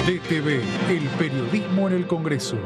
DTV, el periodismo en el Congreso.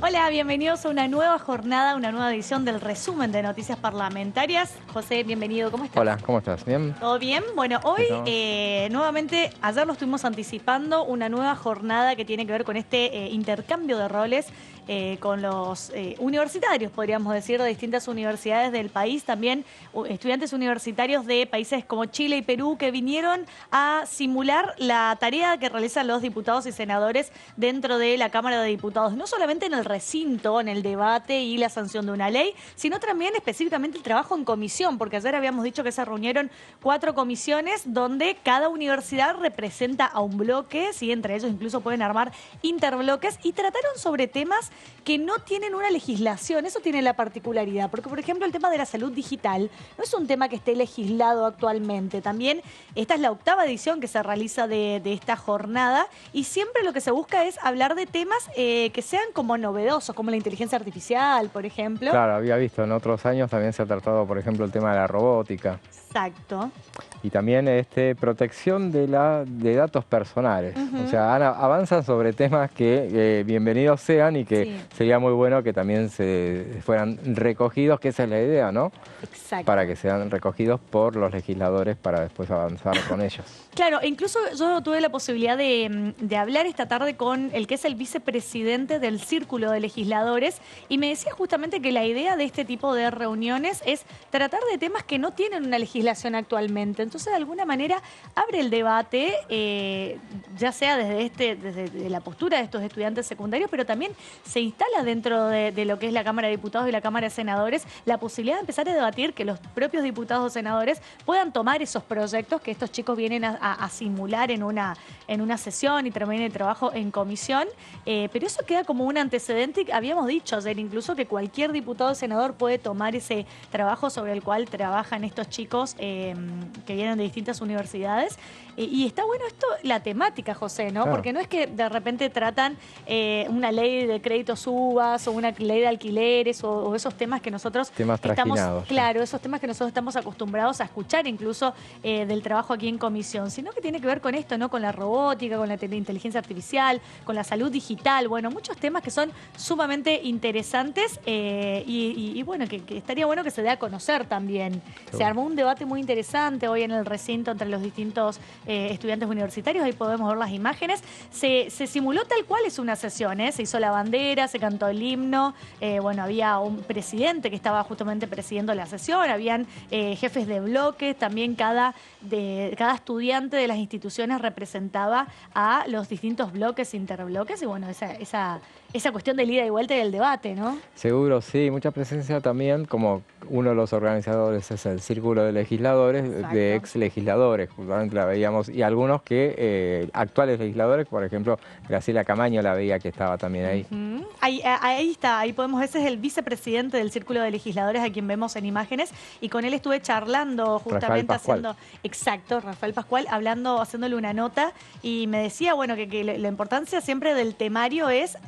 Hola, bienvenidos a una nueva jornada, una nueva edición del resumen de noticias parlamentarias. José, bienvenido, ¿cómo estás? Hola, ¿cómo estás? ¿Bien? ¿Todo bien? Bueno, hoy nuevamente, ayer lo estuvimos anticipando, una nueva jornada que tiene que ver con este intercambio de roles con los universitarios, podríamos decir, de distintas universidades del país, también estudiantes universitarios de países como Chile y Perú que vinieron a simular la tarea que realizan los diputados y senadores dentro de la Cámara de Diputados, no solamente en el recinto, en el debate y la sanción de una ley, sino también específicamente el trabajo en comisión, porque ayer habíamos dicho que se reunieron 4 comisiones donde cada universidad representa a un bloque, ¿sí? Entre ellos incluso pueden armar interbloques, y trataron sobre temas que no tienen una legislación. Eso tiene la particularidad, porque por ejemplo el tema de la salud digital no es un tema que esté legislado actualmente. También esta es la 8ª edición que se realiza de esta jornada, y siempre lo que se busca es hablar de temas que sean como novedosos, como la inteligencia artificial, por ejemplo. Claro, había visto en otros años también se ha tratado, por ejemplo, el tema de la robótica. Exacto. Y también protección de datos personales. O sea, avanzan sobre temas que bienvenidos sean y que sería muy bueno que también se fueran recogidos, que esa es la idea, ¿no? Exacto. Para que sean recogidos por los legisladores para después avanzar con ellos. Claro, incluso yo tuve la posibilidad de hablar esta tarde con el que es el vicepresidente del Círculo de Legisladores, y me decía justamente que la idea de este tipo de reuniones es tratar de temas que no tienen una legislación actualmente. Entonces, de alguna manera, abre el debate, ya sea desde la postura de estos estudiantes secundarios, pero también se instala dentro de lo que es la Cámara de Diputados y la Cámara de Senadores la posibilidad de empezar a debatir, que los propios diputados o senadores puedan tomar esos proyectos que estos chicos vienen a simular en una sesión y terminen el trabajo en comisión. Pero eso queda como un antecedente. Habíamos dicho ayer incluso que cualquier diputado o senador puede tomar ese trabajo sobre el cual trabajan estos chicos que vienen de distintas universidades. Y está bueno esto, la temática, José, ¿no? Claro. Porque no es que de repente tratan una ley de créditos UVAs o una ley de alquileres o esos temas que nosotros estamos... Claro, esos temas que nosotros estamos acostumbrados a escuchar incluso del trabajo aquí en comisión, sino que tiene que ver con esto, ¿no? Con la robótica, con la inteligencia artificial, con la salud digital, bueno, muchos temas que son sumamente interesantes y bueno, que estaría bueno que se dé a conocer también. Se armó un debate muy interesante hoy en el recinto entre los distintos estudiantes universitarios, ahí podemos ver las imágenes. Se simuló tal cual es una sesión, se hizo la bandera, se cantó el himno, bueno, había un presidente que estaba justamente presidiendo la sesión, habían jefes de bloques, también cada estudiante de las instituciones representaba a los distintos bloques, interbloques, y bueno, esa cuestión del ida y vuelta y del debate, ¿no? Seguro, sí, mucha presencia también, como uno de los organizadores es el Círculo de Legisladores, de ex legisladores, justamente la veíamos, y algunos que actuales legisladores, por ejemplo, Graciela Camaño la veía que estaba también ahí. Ahí está, ahí podemos, ese es el vicepresidente del Círculo de Legisladores, a quien vemos en imágenes, y con él estuve charlando justamente Rafael Pascual, haciéndole una nota, y me decía, bueno, que la importancia siempre del temario es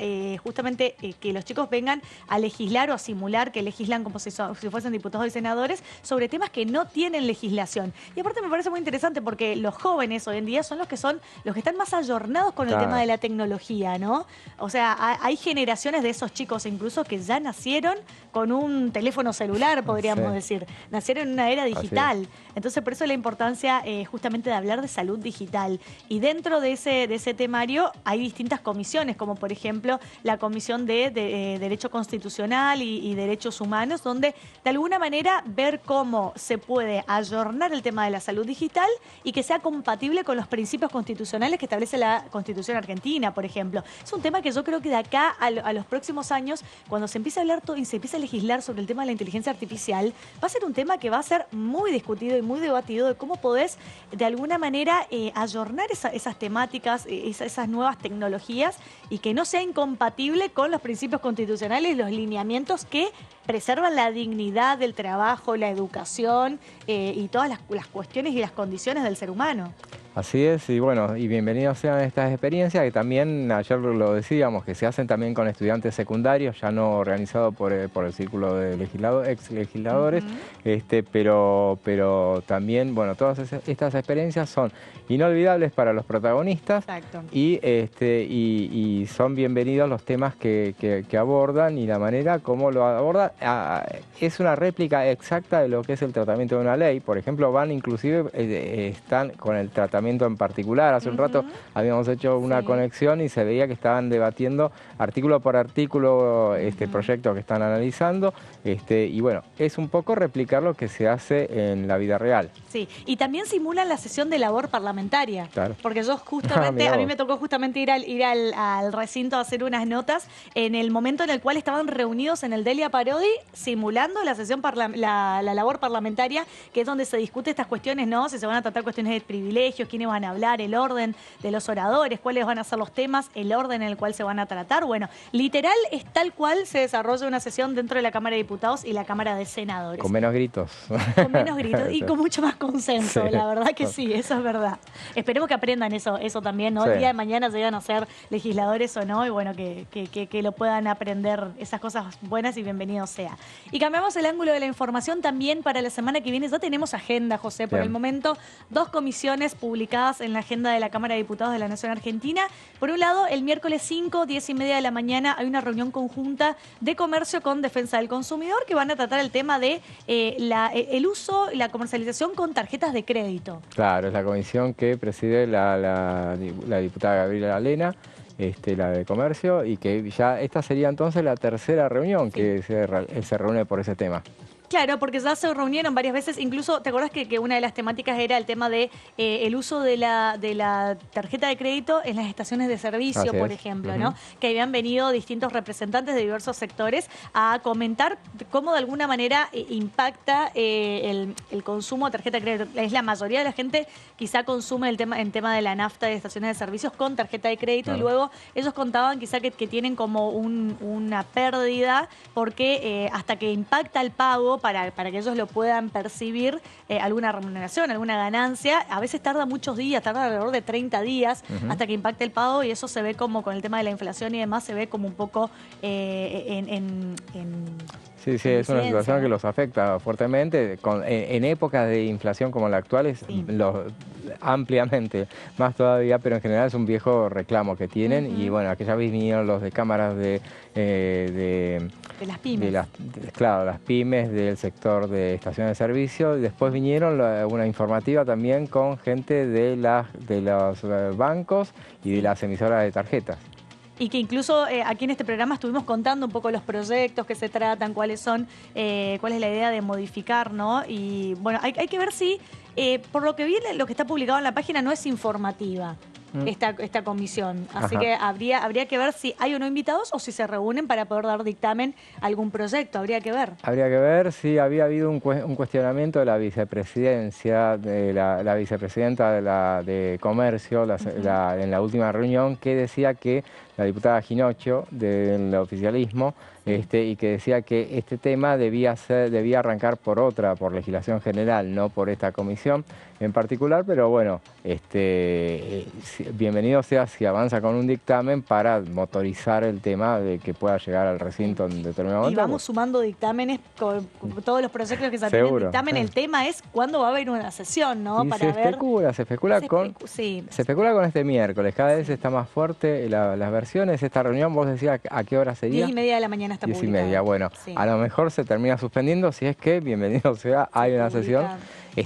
justamente que los chicos vengan a legislar o a simular que legislan como si fuesen diputados y senadores sobre temas que no tienen legislación. Y aparte me parece muy interesante porque los jóvenes hoy en día son los que están más ayornados con el tema de la tecnología, ¿no? O sea, hay generaciones de esos chicos incluso que ya nacieron con un teléfono celular, podríamos decir. Nacieron en una era digital. Entonces, por eso la importancia justamente de hablar de salud digital. Y dentro de ese temario hay distintas comisiones, como por ejemplo la Comisión de Derecho Constitucional y Derechos Humanos, donde de alguna manera ver cómo se puede ayornar el tema de la salud digital y que sea compatible con los principios constitucionales que establece la Constitución argentina, por ejemplo. Es un tema que yo creo que de acá a los próximos años, cuando se empiece a hablar todo y se empiece a legislar sobre el tema de la inteligencia artificial, va a ser un tema que va a ser muy discutido y muy debatido, de cómo podés de alguna manera ayornar esas temáticas, esas nuevas tecnologías, y que no sea incompatible compatible con los principios constitucionales y los lineamientos que preservan la dignidad del trabajo, la educación y todas las cuestiones y las condiciones del ser humano. Así es, y bueno, y bienvenidos sean estas experiencias, que también ayer lo decíamos, que se hacen también con estudiantes secundarios, ya no organizados por el Círculo de ex legisladores, pero también, bueno, todas estas experiencias son inolvidables para los protagonistas. Exacto. Y son bienvenidos los temas que abordan y la manera como lo abordan. Es una réplica exacta de lo que es el tratamiento de una ley. Por ejemplo, inclusive están con el tratamiento en particular. Hace un rato habíamos hecho una conexión y se veía que estaban debatiendo artículo por artículo proyecto que están analizando. Y bueno, es un poco replicar lo que se hace en la vida real. Sí, y también simulan la sesión de labor parlamentaria. Claro. Porque yo justamente, a mí me tocó justamente ir al recinto a hacer unas notas en el momento en el cual estaban reunidos en el Delia Parodi simulando la sesión la labor parlamentaria, que es donde se discute estas cuestiones, ¿no? Si se van a tratar cuestiones de privilegios, quiénes van a hablar, el orden de los oradores, cuáles van a ser los temas, el orden en el cual se van a tratar. Bueno, literal es tal cual se desarrolla una sesión dentro de la Cámara de Diputados y la Cámara de Senadores. Con menos gritos. Con menos gritos y con mucho más consenso, Sí. la verdad que sí, eso es verdad. Esperemos que aprendan eso también, ¿no? Sí. El día de mañana llegan a ser legisladores o no, y bueno, que lo puedan aprender, esas cosas buenas, y bienvenido sea. Y cambiamos el ángulo de la información también para la semana que viene. Ya tenemos agenda, José, por Bien. el momento, 2 comisiones publicadas en la agenda de la Cámara de Diputados de la Nación Argentina. Por un lado, el miércoles 5, 10:30 de la mañana, hay una reunión conjunta de comercio con defensa del consumidor que van a tratar el tema de el uso y la comercialización con tarjetas de crédito. Claro, es la comisión que preside la diputada Gabriela Lena, la de Comercio, y que ya esta sería entonces la tercera reunión que se reúne por ese tema. Claro, porque ya se reunieron varias veces, incluso, ¿te acuerdas que una de las temáticas era el tema de el uso de la tarjeta de crédito en las estaciones de servicio, por ejemplo, ¿no? Que habían venido distintos representantes de diversos sectores a comentar cómo de alguna manera impacta el consumo de tarjeta de crédito. Es la mayoría de la gente quizá consume el tema de la nafta de estaciones de servicios con tarjeta de crédito, y luego ellos contaban quizá que tienen como una pérdida porque hasta que impacta el pago, para que ellos lo puedan percibir, alguna remuneración, alguna ganancia, a veces tarda muchos días, tarda alrededor de 30 días hasta que impacte el pago, y eso se ve como con el tema de la inflación y demás, se ve como un poco Sí, es una situación que los afecta fuertemente. En épocas de inflación como la actual, ampliamente, más todavía, pero en general es un viejo reclamo que tienen. Y bueno, aquella vez vinieron los de cámaras de las pymes. Las pymes del sector de estaciones de servicio. Y después vinieron una informativa también con gente de los bancos y de las emisoras de tarjetas. Y que incluso aquí en este programa estuvimos contando un poco los proyectos que se tratan, cuál es la idea de modificar, ¿no? Y bueno, hay que ver si, por lo que viene, lo que está publicado en la página no es informativa. Esta comisión. Así que habría que ver si hay o no invitados, o si se reúnen para poder dar dictamen a algún proyecto. Habría que ver. Habría que ver si había habido un cuestionamiento de la vicepresidencia, de la vicepresidenta de Comercio en la última reunión, que decía que la diputada Ginocho del oficialismo, y que decía que este tema debía arrancar por legislación general, no por esta comisión en particular, pero bueno, bienvenido sea si avanza con un dictamen para motorizar el tema de que pueda llegar al recinto en determinado momento. Y vamos sumando dictámenes con todos los proyectos que se tienen dictamen. El tema es cuándo va a haber una sesión, ¿no? Y se especula con este miércoles. Cada vez está más fuerte las versiones. Esta reunión, vos decías, ¿a qué hora sería? 10:30 de la mañana está publicada. 10:30, bueno. Sí. A lo mejor se termina suspendiendo, si es que, bienvenido sea, hay una sesión. Se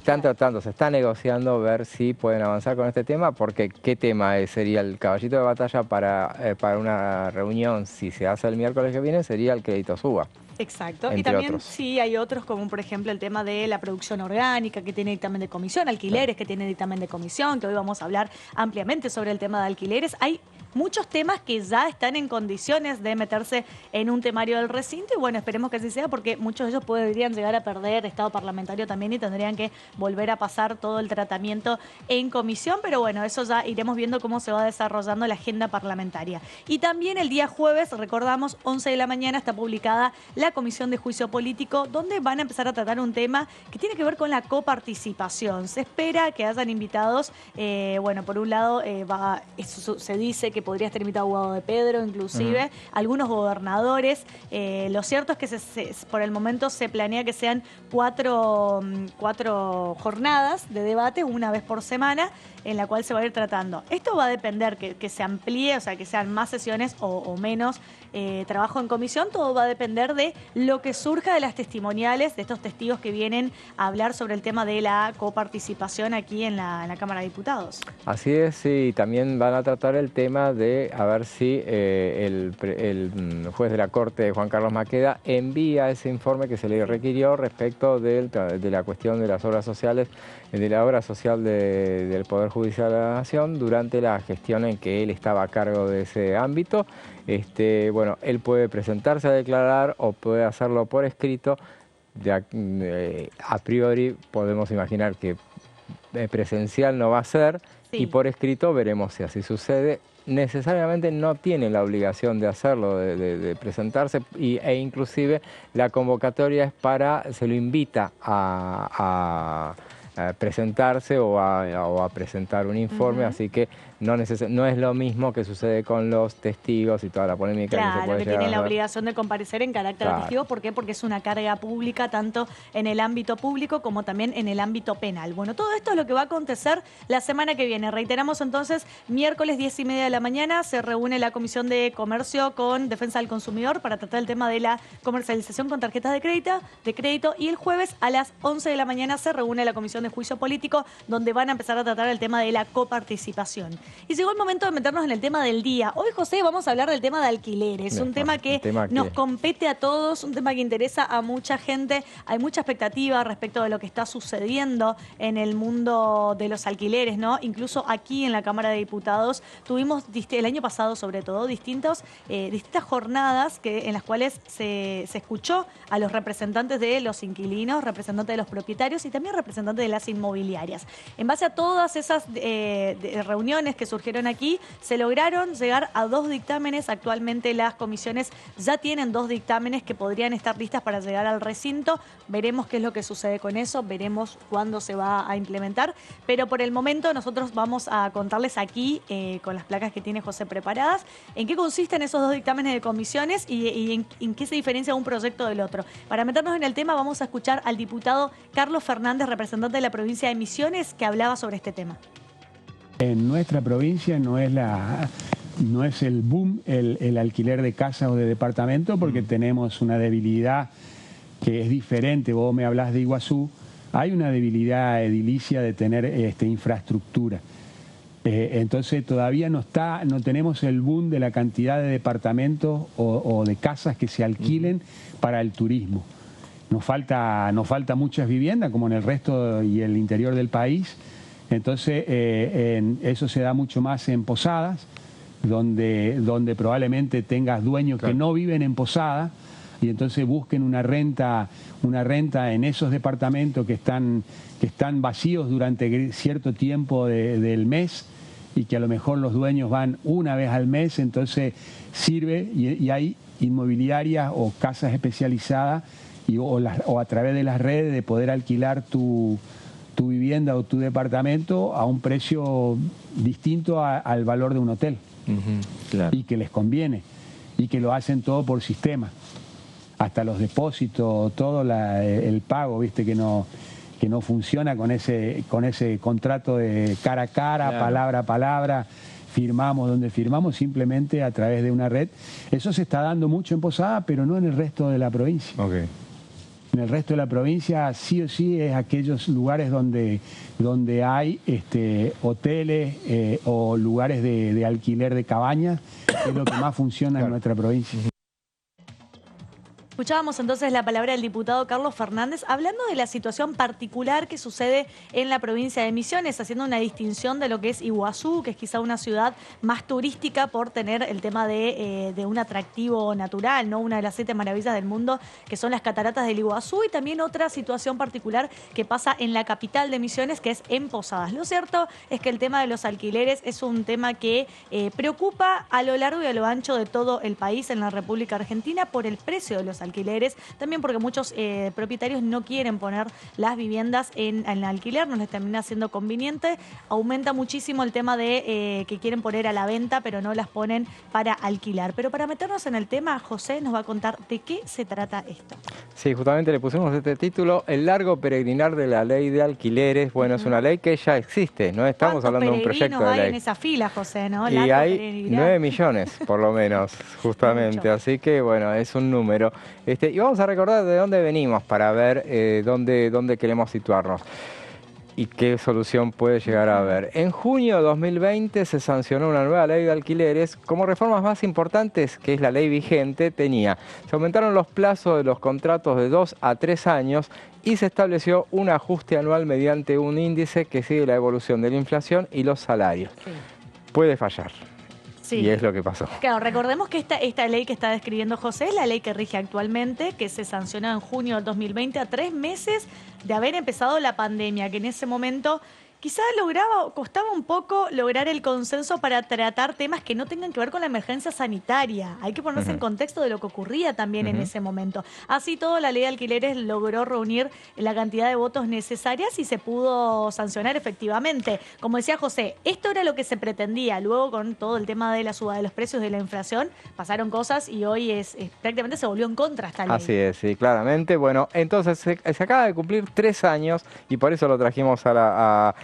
está negociando ver si pueden avanzar con este tema, porque ¿qué tema sería el caballito de batalla para una reunión? Si se hace el miércoles que viene, sería el crédito suba. Exacto. Y también sí hay otros, como por ejemplo el tema de la producción orgánica, que tiene dictamen de comisión, alquileres, que tiene dictamen de comisión, que hoy vamos a hablar ampliamente sobre el tema de alquileres. Hay muchos temas que ya están en condiciones de meterse en un temario del recinto, y bueno, esperemos que así sea, porque muchos de ellos podrían llegar a perder estado parlamentario también y tendrían que volver a pasar todo el tratamiento en comisión, pero bueno, eso ya iremos viendo cómo se va desarrollando la agenda parlamentaria. Y también el día jueves, recordamos, 11 de la mañana está publicada la Comisión de Juicio Político, donde van a empezar a tratar un tema que tiene que ver con la coparticipación. Se espera que hayan invitados, bueno, por un lado se dice que podría estar invitado Guado de Pedro, inclusive, algunos gobernadores. Lo cierto es que por el momento se planea que sean cuatro jornadas de debate, una vez por semana, en la cual se va a ir tratando. Esto va a depender que se amplíe, o sea, que sean más sesiones o menos trabajo en comisión. Todo va a depender de lo que surja de las testimoniales, de estos testigos que vienen a hablar sobre el tema de la coparticipación aquí en la Cámara de Diputados. Así es, sí, también van a tratar el tema de a ver si el juez de la Corte, Juan Carlos Maqueda, envía ese informe que se le requirió respecto de la cuestión de las obras sociales, de la obra social del Poder Judicial de la Nación durante la gestión en que él estaba a cargo de ese ámbito. Bueno, él puede presentarse a declarar o puede hacerlo por escrito. A priori podemos imaginar que presencial no va a ser, sí, y por escrito veremos si así sucede. Necesariamente no tiene la obligación de hacerlo, de presentarse, e inclusive la convocatoria es se lo invita a presentarse o a presentar un informe, así que no es lo mismo que sucede con los testigos y toda la polémica que se puede llegar a tienen la dar. obligación de comparecer en carácter de testigo. ¿Por qué? Porque es una carga pública, tanto en el ámbito público como también en el ámbito penal. Bueno, todo esto es lo que va a acontecer la semana que viene. Reiteramos entonces, miércoles 10:30 de la mañana se reúne la Comisión de Comercio con Defensa del Consumidor para tratar el tema de la comercialización con tarjetas de crédito, y el jueves a las 11 de la mañana se reúne la Comisión de Juicio Político, donde van a empezar a tratar el tema de la coparticipación. Y llegó el momento de meternos en el tema del día. Hoy, José, vamos a hablar del tema de alquileres. Un tema que nos compete a todos, un tema que interesa a mucha gente. Hay mucha expectativa respecto de lo que está sucediendo en el mundo de los alquileres, ¿no? Incluso aquí en la Cámara de Diputados tuvimos, el año pasado sobre todo, distintas jornadas en las cuales se escuchó a los representantes de los inquilinos, representantes de los propietarios y también representantes de las inmobiliarias. En base a todas esas reuniones que surgieron aquí, se lograron llegar a 2 dictámenes. Actualmente las comisiones ya tienen 2 dictámenes que podrían estar listas para llegar al recinto. Veremos qué es lo que sucede con eso, veremos cuándo se va a implementar, pero por el momento nosotros vamos a contarles aquí, con las placas que tiene José preparadas, en qué consisten esos 2 dictámenes de comisiones y en qué se diferencia un proyecto del otro. Para meternos en el tema vamos a escuchar al diputado Carlos Fernández, representante de la provincia de Misiones, que hablaba sobre este tema. En nuestra provincia no es el boom el alquiler de casa o de departamento, porque tenemos una debilidad que es diferente. Vos me hablás de Iguazú, hay una debilidad edilicia de tener infraestructura. Entonces todavía no tenemos el boom de la cantidad de departamentos o de casas que se alquilen para el turismo. Nos falta muchas viviendas, como en el resto y el interior del país. Entonces, eso se da mucho más en posadas, donde probablemente tengas dueños que no viven en posada y entonces busquen una renta en esos departamentos que están vacíos durante cierto tiempo del mes y que a lo mejor los dueños van una vez al mes. Entonces sirve y hay inmobiliarias o casas especializadas o a través de las redes de poder alquilar tu vivienda o tu departamento a un precio distinto al valor de un hotel. Claro. Y que les conviene, y que lo hacen todo por sistema, hasta los depósitos, todo el pago, viste, que no funciona con ese contrato de cara a cara, claro, palabra a palabra, firmamos donde firmamos, simplemente a través de una red. Eso se está dando mucho en Posada, pero no en el resto de la provincia. Okay. En el resto de la provincia sí o sí es aquellos lugares donde hay hoteles o lugares de alquiler de cabañas, que es lo que más funciona, claro, en nuestra provincia. Escuchábamos entonces la palabra del diputado Carlos Fernández hablando de la situación particular que sucede en la provincia de Misiones, haciendo una distinción de lo que es Iguazú, que es quizá una ciudad más turística por tener el tema de un atractivo natural, ¿no? Una de las 7 maravillas del mundo, que son las cataratas del Iguazú, y también otra situación particular que pasa en la capital de Misiones, que es en Posadas. Lo cierto es que el tema de los alquileres es un tema que preocupa a lo largo y a lo ancho de todo el país en la República Argentina por el precio de los alquileres, también porque muchos propietarios no quieren poner las viviendas en alquiler, no les termina siendo conveniente. Aumenta muchísimo el tema de que quieren poner a la venta, pero no las ponen para alquilar. Pero para meternos en el tema, José nos va a contar de qué se trata esto. Sí, justamente le pusimos este título, El largo peregrinar de la ley de alquileres. Bueno, es una ley que ya existe, no estamos hablando de un proyecto de ley. Hay en esa fila, José, ¿no? Y hay 9 millones, por lo menos, justamente. Así que, bueno, es un número. Y vamos a recordar de dónde venimos para ver dónde queremos situarnos y qué solución puede llegar a haber. En junio de 2020 se sancionó una nueva ley de alquileres. Como reformas más importantes, que es la ley vigente, se aumentaron los plazos de los contratos de 2 a 3 años y se estableció un ajuste anual mediante un índice que sigue la evolución de la inflación y los salarios. Sí. Puede fallar. Sí. Y es lo que pasó. Claro, recordemos que esta ley que está describiendo José es la ley que rige actualmente, que se sancionó en junio del 2020 a 3 meses de haber empezado la pandemia, que en ese momento quizás costaba un poco lograr el consenso para tratar temas que no tengan que ver con la emergencia sanitaria. Hay que ponerse en contexto de lo que ocurría también en ese momento. Así todo, la ley de alquileres logró reunir la cantidad de votos necesarias y se pudo sancionar efectivamente. Como decía José, esto era lo que se pretendía. Luego, con todo el tema de la suba de los precios, de la inflación, pasaron cosas y hoy prácticamente se volvió en contra esta ley. Así es, sí, claramente. Bueno, entonces se acaba de cumplir 3 años y por eso lo trajimos a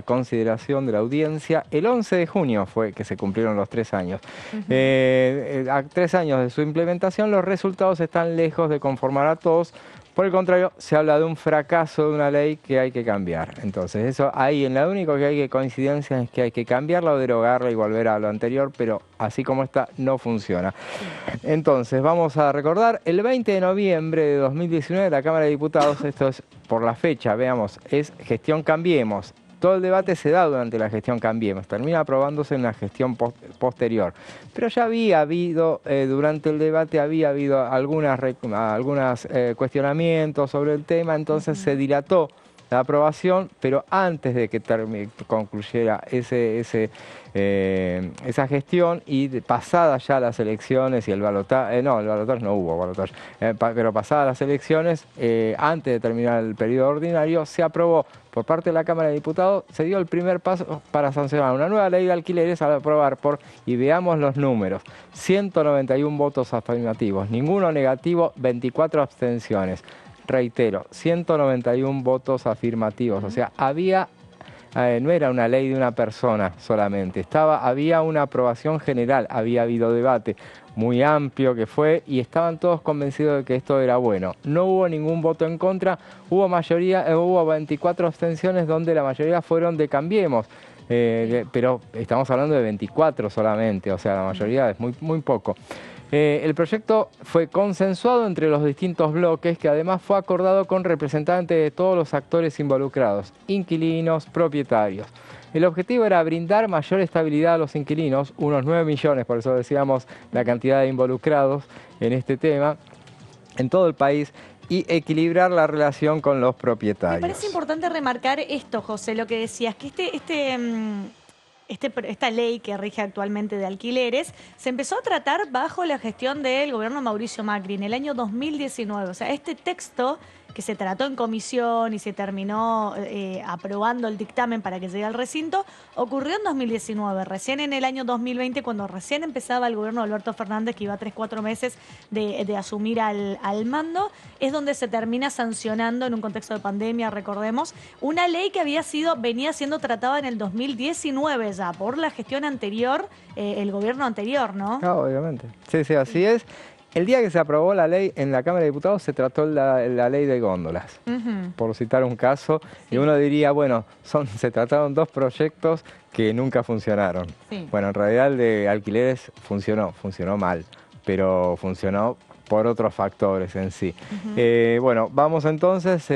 consideración de la audiencia. El 11 de junio fue que se cumplieron los 3 años. A 3 años de su implementación, los resultados están lejos de conformar a todos. Por el contrario, se habla de un fracaso de una ley que hay que cambiar. Entonces, eso ahí, en lo único que hay que coincidencia es que hay que cambiarla o derogarla y volver a lo anterior, pero así como está, no funciona. Entonces, vamos a recordar, el 20 de noviembre de 2019, la Cámara de Diputados, esto es por la fecha, veamos, es Gestión Cambiemos. Todo el debate se da durante la gestión Cambiemos, termina aprobándose en la gestión posterior. Pero ya había habido, durante el debate había habido algunos cuestionamientos sobre el tema, entonces se dilató la aprobación, pero antes de que concluyera esa gestión y pasadas ya las elecciones y el balotaje, no hubo balotaje, pero pasadas las elecciones, antes de terminar el periodo ordinario, se aprobó por parte de la Cámara de Diputados, se dio el primer paso para sancionar una nueva ley de alquileres al aprobar y veamos los números, 191 votos afirmativos, ninguno negativo, 24 abstenciones. Reitero, 191 votos afirmativos, o sea, no era una ley de una persona solamente, había una aprobación general, había habido debate muy amplio que fue y estaban todos convencidos de que esto era bueno. No hubo ningún voto en contra, hubo 24 abstenciones donde la mayoría fueron de Cambiemos, pero estamos hablando de 24 solamente, o sea, la mayoría es muy, muy poco. El proyecto fue consensuado entre los distintos bloques, que además fue acordado con representantes de todos los actores involucrados, inquilinos, propietarios. El objetivo era brindar mayor estabilidad a los inquilinos, unos 9 millones, por eso decíamos la cantidad de involucrados en este tema, en todo el país, y equilibrar la relación con los propietarios. Me parece importante remarcar esto, José, lo que decías, que esta ley que rige actualmente de alquileres se empezó a tratar bajo la gestión del gobierno Mauricio Macri en el año 2019. O sea, este texto que se trató en comisión y se terminó aprobando el dictamen para que llegue al recinto, ocurrió en 2019, recién en el año 2020, cuando recién empezaba el gobierno de Alberto Fernández, que iba 3-4 meses de asumir al mando, es donde se termina sancionando en un contexto de pandemia, recordemos, una ley que venía siendo tratada en el 2019 ya, por la gestión anterior, el gobierno anterior, ¿no? Claro, obviamente. Sí, así es. El día que se aprobó la ley en la Cámara de Diputados se trató la ley de góndolas, por citar un caso, y uno diría, bueno, se trataron 2 proyectos que nunca funcionaron. Sí. Bueno, en realidad el de alquileres funcionó mal, pero funcionó por otros factores en sí. Bueno, vamos entonces,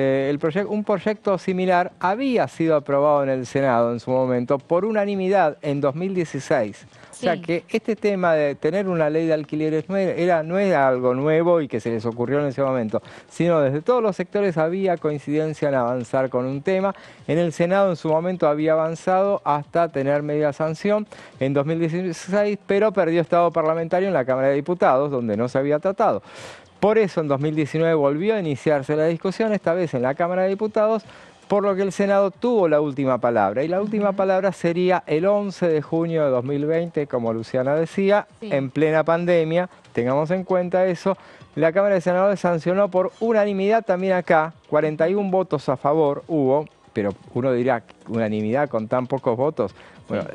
un proyecto similar había sido aprobado en el Senado en su momento por unanimidad en 2016. O sea que este tema de tener una ley de alquileres no era algo nuevo y que se les ocurrió en ese momento, sino desde todos los sectores había coincidencia en avanzar con un tema. En el Senado en su momento había avanzado hasta tener media sanción en 2016, pero perdió estado parlamentario en la Cámara de Diputados, donde no se había tratado. Por eso en 2019 volvió a iniciarse la discusión, esta vez en la Cámara de Diputados, por lo que el Senado tuvo la última palabra. Y la última palabra sería el 11 de junio de 2020, como Luciana decía, en plena pandemia. Tengamos en cuenta eso. La Cámara de Senadores sancionó por unanimidad también acá, 41 votos a favor hubo, pero uno dirá, unanimidad con tan pocos votos. Bueno,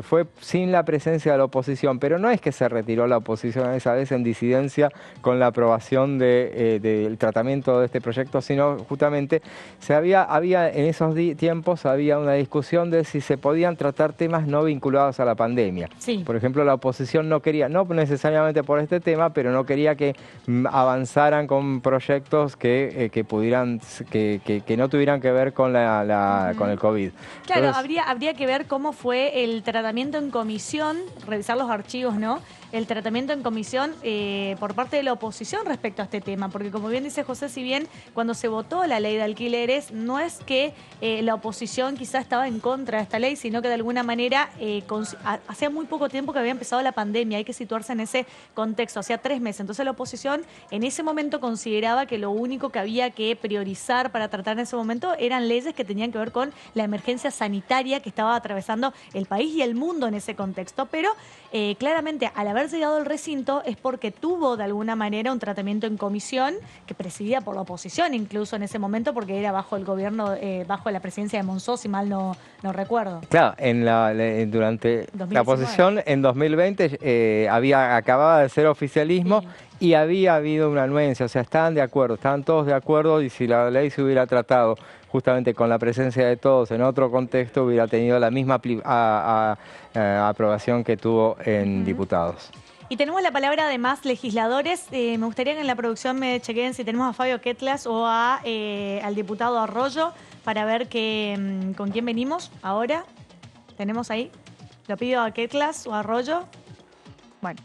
fue sin la presencia de la oposición, pero no es que se retiró la oposición esa vez en disidencia con la aprobación del tratamiento de este proyecto, sino justamente había en esos tiempos había una discusión de si se podían tratar temas no vinculados a la pandemia. Por ejemplo, la oposición no quería, no necesariamente por este tema, pero no quería que avanzaran con proyectos que no tuvieran que ver con con el COVID. Claro, entonces, habría que ver cómo fue el tratamiento en comisión, revisar los archivos, ¿no? El tratamiento en comisión por parte de la oposición respecto a este tema, porque como bien dice José, si bien cuando se votó la ley de alquileres, no es que la oposición quizá estaba en contra de esta ley, sino que de alguna manera hacía muy poco tiempo que había empezado la pandemia, hay que situarse en ese contexto, hacía 3 meses. Entonces la oposición en ese momento consideraba que lo único que había que priorizar para tratar en ese momento eran leyes que tenían que ver con la emergencia sanitaria que estaba atravesando el país y el mundo en ese contexto, pero claramente al haber llegado al recinto es porque tuvo de alguna manera un tratamiento en comisión que presidía por la oposición incluso en ese momento, porque era bajo el gobierno, bajo la presidencia de Monzó, si mal no recuerdo. Claro, durante 2019. La oposición en 2020 acababa de ser oficialismo y había habido una anuencia, o sea, estaban todos de acuerdo, y si la ley se hubiera tratado justamente con la presencia de todos en otro contexto, hubiera tenido la misma aprobación que tuvo en diputados. Y tenemos la palabra de más legisladores. Me gustaría que en la producción me chequeen si tenemos a Fabio Ketlas o al diputado Arroyo para ver con quién venimos ahora. ¿Tenemos ahí? Lo pido a Ketlas o a Arroyo. Bueno.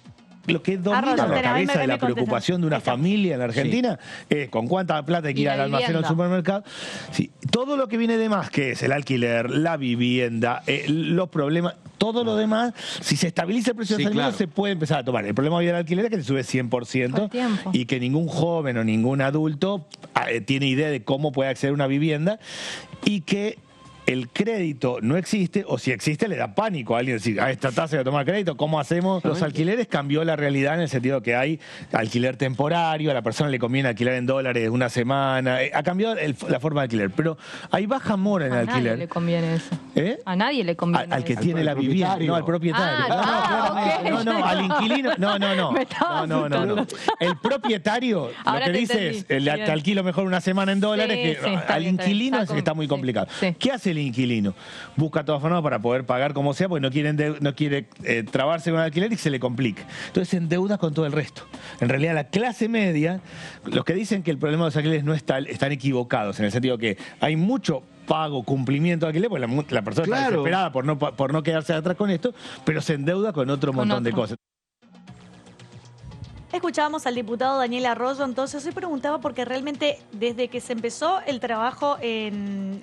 Lo que domina la cabeza de la preocupación de una familia en la Argentina es con cuánta plata hay que ir al almacén o al supermercado. Sí, todo lo que viene de más, que es el alquiler, la vivienda, los problemas, todo lo demás, si se estabiliza el precio de los alimentos, se puede empezar a tomar. El problema hoy del alquiler es que se sube 100% y que ningún joven o ningún adulto tiene idea de cómo puede acceder a una vivienda, y que el crédito no existe, o si existe le da pánico a alguien decir, a esta tasa de tomar crédito, ¿cómo hacemos? Los alquileres cambió la realidad en el sentido que hay alquiler temporario, a la persona le conviene alquilar en dólares una semana, ha cambiado la forma de alquiler, pero hay baja mora en el alquiler. A nadie le conviene eso. A nadie le conviene al que tiene la vivienda, no al propietario. No, al inquilino, no. El propietario, lo que dice es, te alquilo mejor una semana en dólares, al inquilino es que está muy complicado. ¿Qué hace el inquilino? Busca todas formas para poder pagar como sea, porque no quiere trabarse con el alquiler y se le complica. Entonces se endeuda con todo el resto. En realidad la clase media, los que dicen que el problema de los alquileres no están equivocados, en el sentido que hay mucho pago, cumplimiento de alquiler, porque la persona está desesperada por no quedarse atrás con esto, pero se endeuda con otro montón de cosas. Escuchábamos al diputado Daniel Arroyo, entonces hoy preguntaba porque realmente desde que se empezó el trabajo del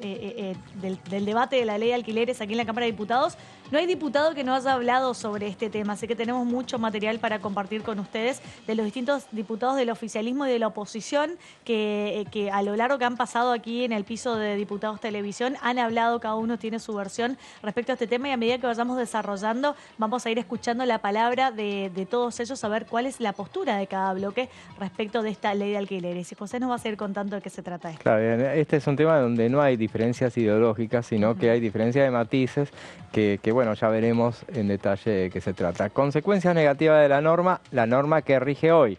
debate de la ley de alquileres aquí en la Cámara de Diputados, no hay diputado que no haya hablado sobre este tema, así que tenemos mucho material para compartir con ustedes de los distintos diputados del oficialismo y de la oposición que a lo largo que han pasado aquí en el piso de Diputados Televisión han hablado, cada uno tiene su versión respecto a este tema, y a medida que vayamos desarrollando vamos a ir escuchando la palabra de todos ellos, a ver cuál es la postura de cada bloque respecto de esta ley de alquileres. Y José nos va a seguir contando de qué se trata esto. Claro, este es un tema donde no hay diferencias ideológicas, sino que hay diferencias de matices que bueno, ya veremos en detalle de qué se trata. Consecuencias negativas de la norma que rige hoy.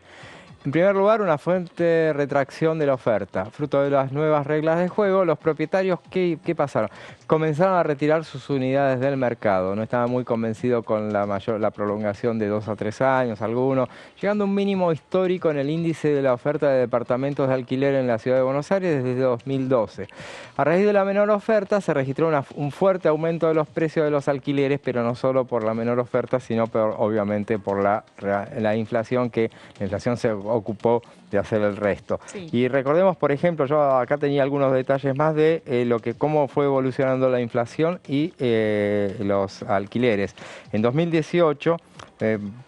En primer lugar, una fuerte retracción de la oferta. Fruto de las nuevas reglas de juego, los propietarios, ¿qué pasaron? Comenzaron a retirar sus unidades del mercado. No estaban muy convencidos con la prolongación de 2 a 3 años, algunos, llegando a un mínimo histórico en el índice de la oferta de departamentos de alquiler en la ciudad de Buenos Aires desde 2012. A raíz de la menor oferta se registró un fuerte aumento de los precios de los alquileres, pero no solo por la menor oferta, sino obviamente por la inflación, que la inflación se ocupó de hacer el resto. Sí. Y recordemos, por ejemplo, yo acá tenía algunos detalles más de cómo fue evolucionando la inflación y los alquileres. En 2018,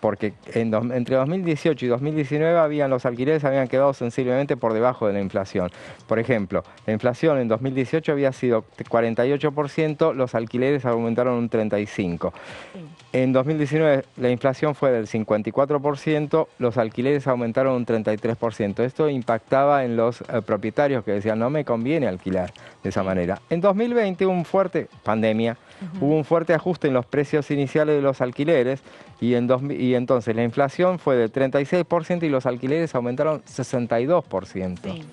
porque entre 2018 y 2019 los alquileres habían quedado sensiblemente por debajo de la inflación. Por ejemplo, la inflación en 2018 había sido 48%, los alquileres aumentaron un 35%. Sí. En 2019 la inflación fue del 54%, los alquileres aumentaron un 33%. Esto impactaba en los propietarios que decían, no me conviene alquilar de esa manera. En 2020 hubo hubo un fuerte ajuste en los precios iniciales de los alquileres y entonces la inflación fue del 36% y los alquileres aumentaron 62%. Sí.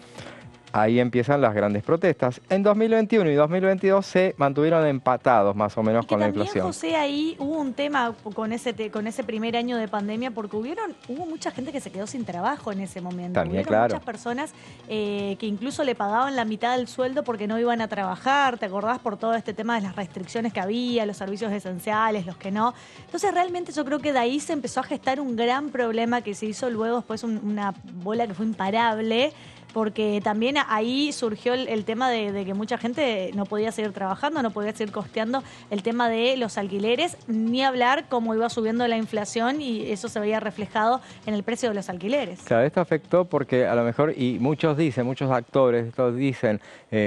Ahí empiezan las grandes protestas. En 2021 y 2022 se mantuvieron empatados más o menos con la inflación. José, ahí hubo un tema con ese primer año de pandemia, porque hubo mucha gente que se quedó sin trabajo en ese momento. También, claro. Muchas personas que incluso le pagaban la mitad del sueldo porque no iban a trabajar, ¿te acordás? Por todo este tema de las restricciones que había, los servicios esenciales, los que no. Entonces realmente yo creo que de ahí se empezó a gestar un gran problema que se hizo luego después una bola que fue imparable, porque también ahí surgió el tema de que mucha gente no podía seguir trabajando, no podía seguir costeando el tema de los alquileres, ni hablar cómo iba subiendo la inflación y eso se veía reflejado en el precio de los alquileres. Claro, esto afectó porque a lo mejor, y muchos actores dicen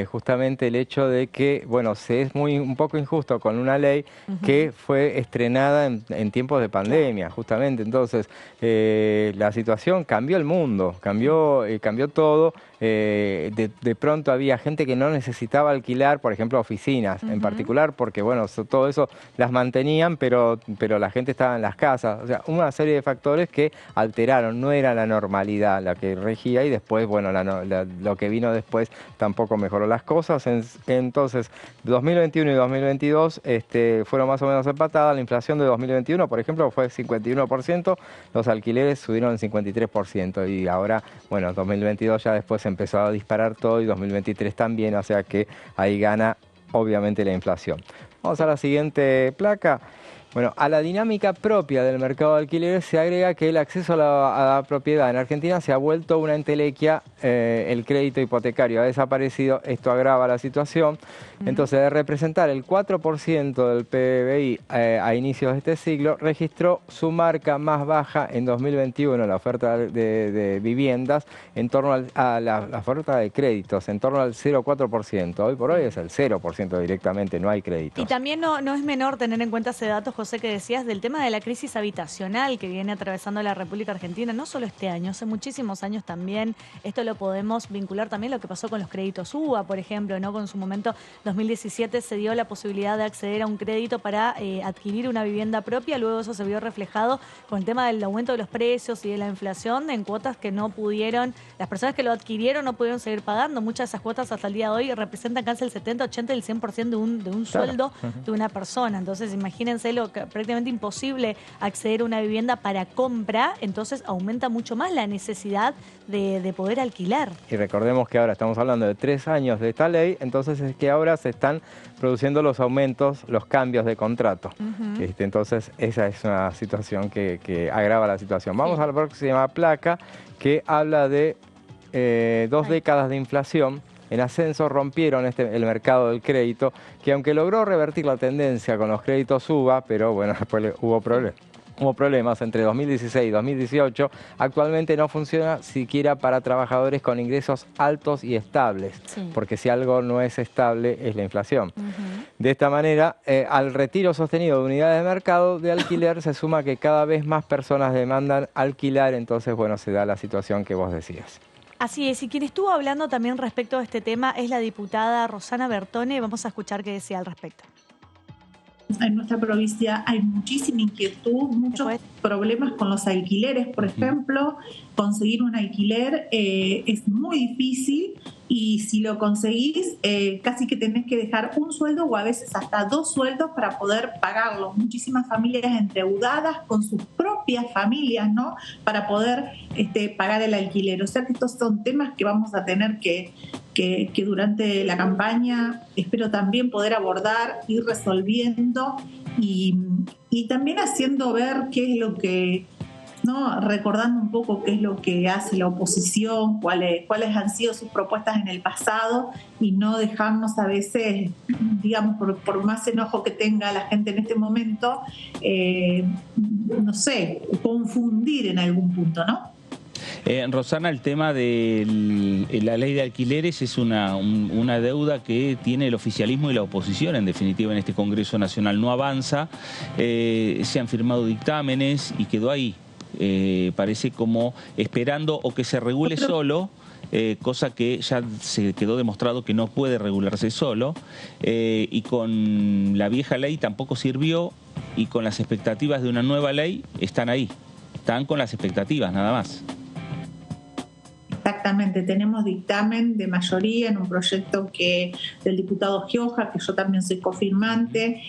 justamente el hecho de que, bueno, se es un poco injusto con una ley que fue estrenada en tiempos de pandemia, justamente. Entonces, la situación cambió el mundo, cambió todo. De pronto había gente que no necesitaba alquilar, por ejemplo, oficinas en particular, porque bueno, todo eso las mantenían, pero la gente estaba en las casas. O sea, una serie de factores que alteraron, no era la normalidad la que regía y después, bueno, lo que vino después tampoco mejoró las cosas. Entonces, 2021 y 2022 fueron más o menos empatadas. La inflación de 2021, por ejemplo, fue 51%, los alquileres subieron 53% y ahora, bueno, 2022 ya después empezó a disparar todo y 2023 también, o sea que ahí gana obviamente la inflación. Vamos a la siguiente placa. Bueno, a la dinámica propia del mercado de alquileres se agrega que el acceso a la propiedad en Argentina se ha vuelto una entelequia, el crédito hipotecario ha desaparecido, esto agrava la situación. Entonces, de representar el 4% del PBI a inicios de este siglo, registró su marca más baja en 2021, la oferta de viviendas, en torno a la oferta de créditos, en torno al 0,4%. Hoy por hoy es el 0% directamente, no hay créditos. Y también no es menor tener en cuenta ese dato, José, que decías del tema de la crisis habitacional que viene atravesando la República Argentina, no solo este año, hace muchísimos años también. Esto lo podemos vincular también a lo que pasó con los créditos UBA, por ejemplo, ¿no? Con su momento, 2017 se dio la posibilidad de acceder a un crédito para adquirir una vivienda propia, luego eso se vio reflejado con el tema del aumento de los precios y de la inflación en cuotas que no pudieron, las personas que lo adquirieron no pudieron seguir pagando. Muchas de esas cuotas hasta el día de hoy representan casi el 70, 80 y el 100% de un sueldo de una persona. Entonces, imagínense prácticamente imposible acceder a una vivienda para compra, entonces aumenta mucho más la necesidad de poder alquilar. Y recordemos que ahora estamos hablando de 3 años de esta ley, entonces es que ahora se están produciendo los aumentos, los cambios de contrato. Entonces esa es una situación que agrava la situación. Vamos a la próxima placa, que habla de 2 décadas de inflación. En ascenso rompieron el mercado del crédito, que aunque logró revertir la tendencia con los créditos UBA, pero bueno, después hubo problemas entre 2016 y 2018, actualmente no funciona siquiera para trabajadores con ingresos altos y estables, porque si algo no es estable es la inflación. De esta manera, al retiro sostenido de unidades de mercado de alquiler se suma que cada vez más personas demandan alquilar, entonces bueno, se da la situación que vos decías. Así es, y quien estuvo hablando también respecto a este tema es la diputada Rosana Bertone. Vamos a escuchar qué decía al respecto. en nuestra provincia hay muchísima inquietud, muchos problemas con los alquileres, por ejemplo. Conseguir un alquiler es muy difícil y si lo conseguís, casi que tenés que dejar un sueldo o a veces hasta 2 sueldos para poder pagarlo. Muchísimas familias endeudadas con sus propias familias, ¿no? Para poder pagar el alquiler. O sea que estos son temas que vamos a tener que durante la campaña espero también poder abordar, ir resolviendo y también haciendo ver qué es lo que, ¿no? Recordando un poco qué es lo que hace la oposición, cuáles han sido sus propuestas en el pasado y no dejarnos a veces, digamos, por más enojo que tenga la gente en este momento, no sé, confundir en algún punto, ¿no? Rosana, el tema de la ley de alquileres es una deuda que tiene el oficialismo y la oposición, en definitiva, en este Congreso Nacional. No avanza, se han firmado dictámenes y quedó ahí. Parece como esperando o que se regule solo, cosa que ya se quedó demostrado que no puede regularse solo, y con la vieja ley tampoco sirvió, y con las expectativas de una nueva ley están ahí, están con las expectativas nada más. Exactamente, tenemos dictamen de mayoría en un proyecto del diputado Gioja, que yo también soy cofirmante,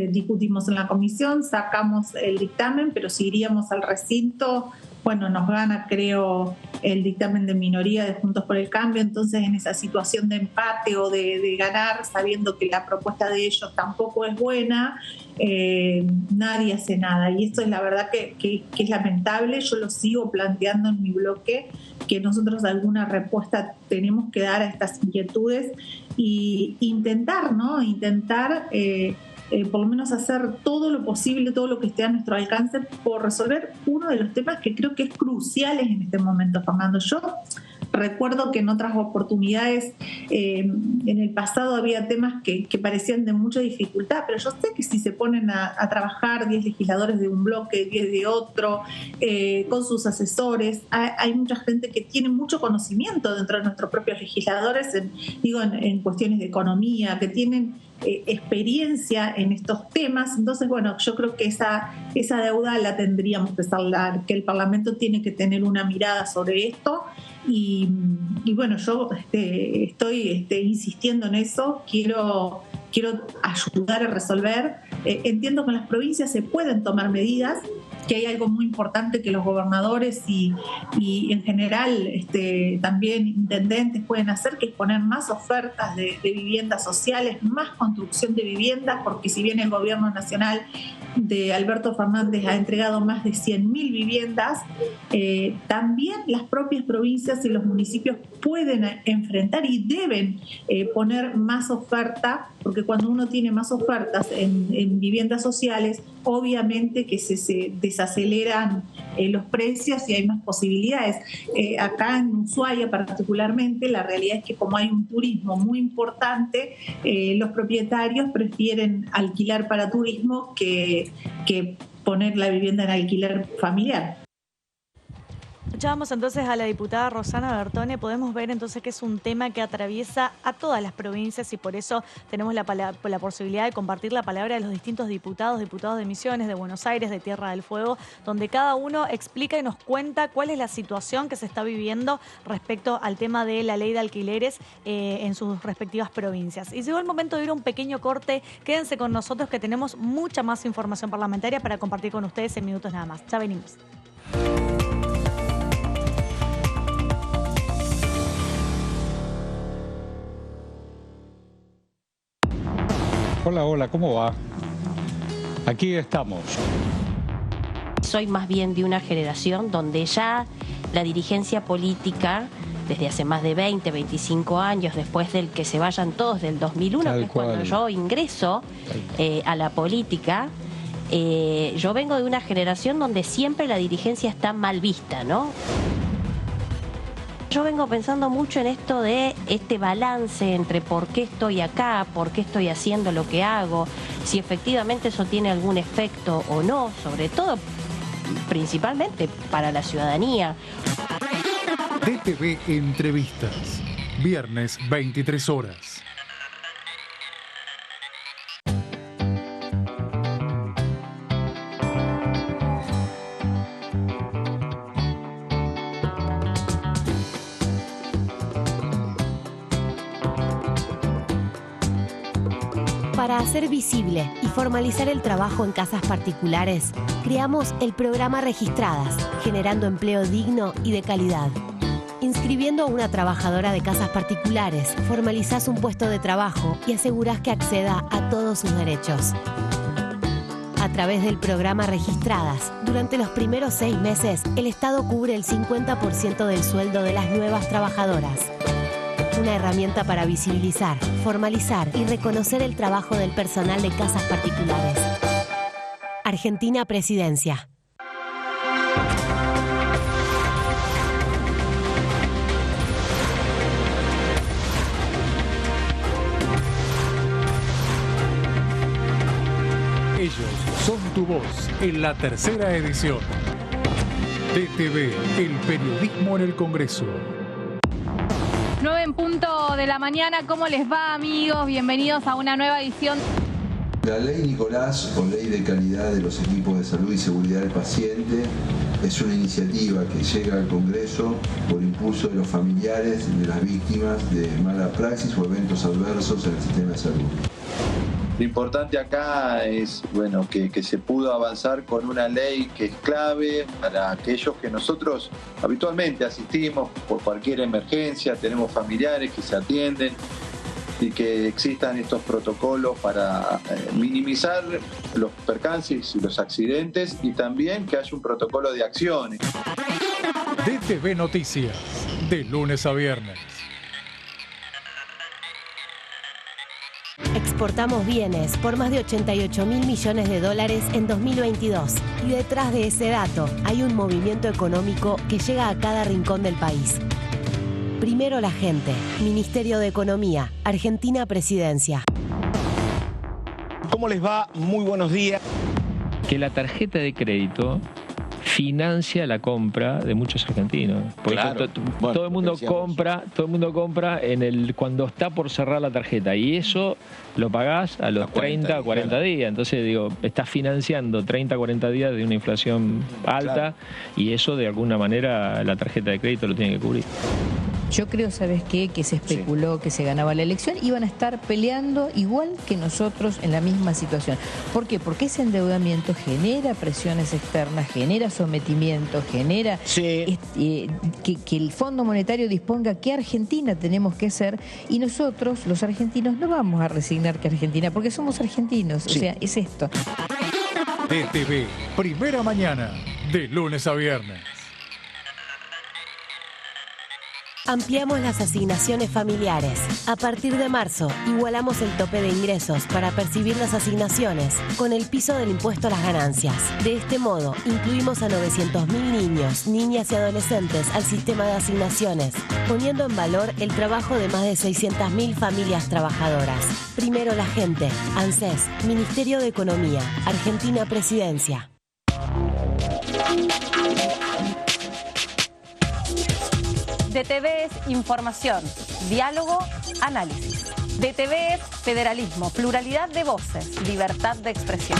discutimos en la comisión, sacamos el dictamen, pero si iríamos al recinto, bueno, nos gana, creo, el dictamen de minoría de Juntos por el Cambio. Entonces, en esa situación de empate o de ganar, sabiendo que la propuesta de ellos tampoco es buena, nadie hace nada. Y esto es la verdad que es lamentable. Yo lo sigo planteando en mi bloque, que nosotros alguna respuesta tenemos que dar a estas inquietudes y intentar, ¿no? Intentar por lo menos hacer todo lo posible, todo lo que esté a nuestro alcance por resolver uno de los temas que creo que es cruciales en este momento, Fernando. Yo recuerdo que en otras oportunidades, en el pasado había temas que parecían de mucha dificultad, pero yo sé que si se ponen a trabajar 10 legisladores de un bloque, 10 de otro, con sus asesores, hay mucha gente que tiene mucho conocimiento dentro de nuestros propios legisladores, en cuestiones de economía, que tienen experiencia en estos temas. Entonces, bueno, yo creo que esa deuda la tendríamos que saldar, que el Parlamento tiene que tener una mirada sobre esto y bueno, yo estoy insistiendo en eso, quiero ayudar a resolver. Entiendo que en las provincias se pueden tomar medidas, que hay algo muy importante que los gobernadores y en general también intendentes pueden hacer, que es poner más ofertas de viviendas sociales, más construcción de viviendas, porque si bien el gobierno nacional de Alberto Fernández ha entregado más de 100.000 viviendas, también las propias provincias y los municipios pueden enfrentar y deben poner más oferta, porque cuando uno tiene más ofertas en viviendas sociales, obviamente que se desaceleran los precios y hay más posibilidades. Acá en Ushuaia particularmente, la realidad es que como hay un turismo muy importante, los propietarios prefieren alquilar para turismo que poner la vivienda en alquiler familiar. Escuchábamos entonces a la diputada Rosana Bertone. Podemos ver entonces que es un tema que atraviesa a todas las provincias y por eso tenemos la posibilidad de compartir la palabra de los distintos diputados de Misiones, de Buenos Aires, de Tierra del Fuego, donde cada uno explica y nos cuenta cuál es la situación que se está viviendo respecto al tema de la ley de alquileres en sus respectivas provincias. Y llegó el momento de ir a un pequeño corte. Quédense con nosotros que tenemos mucha más información parlamentaria para compartir con ustedes en minutos nada más. Ya venimos. Hola, hola, ¿cómo va? Aquí estamos. Soy más bien de una generación donde ya la dirigencia política, desde hace más de 20, 25 años, después del que se vayan todos del 2001, que es cuando yo ingreso a la política, yo vengo de una generación donde siempre la dirigencia está mal vista, ¿no? Yo vengo pensando mucho en esto de este balance entre por qué estoy acá, por qué estoy haciendo lo que hago, si efectivamente eso tiene algún efecto o no, sobre todo, principalmente para la ciudadanía. DTV Entrevistas, viernes 23 horas. Para hacer visible y formalizar el trabajo en casas particulares, creamos el programa Registradas, generando empleo digno y de calidad. Inscribiendo a una trabajadora de casas particulares, formalizás un puesto de trabajo y asegurás que acceda a todos sus derechos. A través del programa Registradas, durante los primeros 6 meses, el Estado cubre el 50% del sueldo de las nuevas trabajadoras. Una herramienta para visibilizar, formalizar y reconocer el trabajo del personal de casas particulares. Argentina Presidencia. Ellos son tu voz en la tercera edición. DTV, el periodismo en el Congreso. 9 en punto de la mañana, ¿cómo les va, amigos? Bienvenidos a una nueva edición. La ley Nicolás, o Ley de Calidad de los Equipos de Salud y Seguridad del Paciente, es una iniciativa que llega al Congreso por impulso de los familiares de las víctimas de mala praxis o eventos adversos en el sistema de salud. Lo importante acá es que se pudo avanzar con una ley que es clave para aquellos que nosotros habitualmente asistimos por cualquier emergencia, tenemos familiares que se atienden y que existan estos protocolos para minimizar los percances y los accidentes y también que haya un protocolo de acciones. DTV Noticias, de lunes a viernes. Exportamos bienes por más de $88.000 millones en 2022. Y detrás de ese dato hay un movimiento económico que llega a cada rincón del país. Primero la gente. Ministerio de Economía. Argentina Presidencia. ¿Cómo les va? Muy buenos días. Que la tarjeta de crédito financia la compra de muchos argentinos. Porque claro. todo el mundo compra cuando está por cerrar la tarjeta y eso lo pagás a los 30 o 40 días. Entonces estás financiando 30 o 40 días de una inflación alta, claro. Y eso de alguna manera la tarjeta de crédito lo tiene que cubrir. Yo creo, ¿sabes qué? Que se especuló que se ganaba la elección. Iban a estar peleando igual que nosotros en la misma situación. ¿Por qué? Porque ese endeudamiento genera presiones externas, genera sometimiento, genera que el Fondo Monetario disponga qué Argentina tenemos que ser y nosotros, los argentinos, no vamos a resignar que Argentina, porque somos argentinos. Sí. O sea, es esto. DTV, primera mañana, de lunes a viernes. Ampliamos las asignaciones familiares. A partir de marzo, igualamos el tope de ingresos para percibir las asignaciones con el piso del impuesto a las ganancias. De este modo, incluimos a 900.000 niños, niñas y adolescentes al sistema de asignaciones, poniendo en valor el trabajo de más de 600.000 familias trabajadoras. Primero la gente. ANSES, Ministerio de Economía, Argentina Presidencia. DTV es información, diálogo, análisis. DTV es federalismo, pluralidad de voces, libertad de expresión.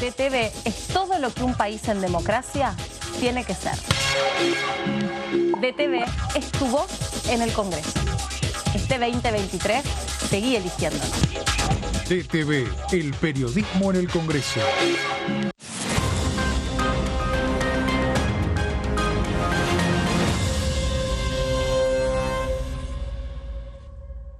DTV es todo lo que un país en democracia tiene que ser. DTV es tu voz en el Congreso. Este 2023, seguí eligiéndonos. DTV, el periodismo en el Congreso.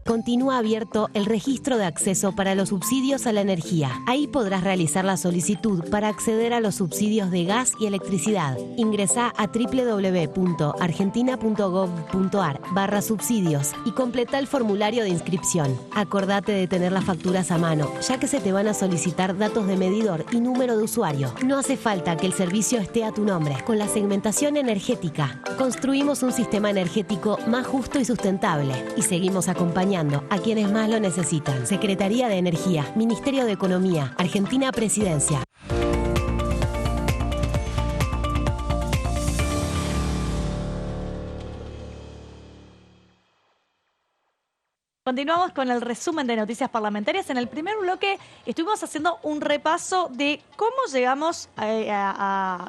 Continúa abierto el registro de acceso para los subsidios a la energía. Ahí podrás realizar la solicitud para acceder a los subsidios de gas y electricidad. Ingresá a www.argentina.gov.ar/subsidios y completa el formulario de inscripción. Acordate de tener las facturas a mano, ya que se te van a solicitar datos de medidor y número de usuario. No hace falta que el servicio esté a tu nombre. Con la segmentación energética, construimos un sistema energético más justo y sustentable y seguimos acompañando a quienes más lo necesitan. Secretaría de Energía, Ministerio de Economía, Argentina Presidencia. Continuamos con el resumen de noticias parlamentarias. En el primer bloque estuvimos haciendo un repaso de cómo llegamos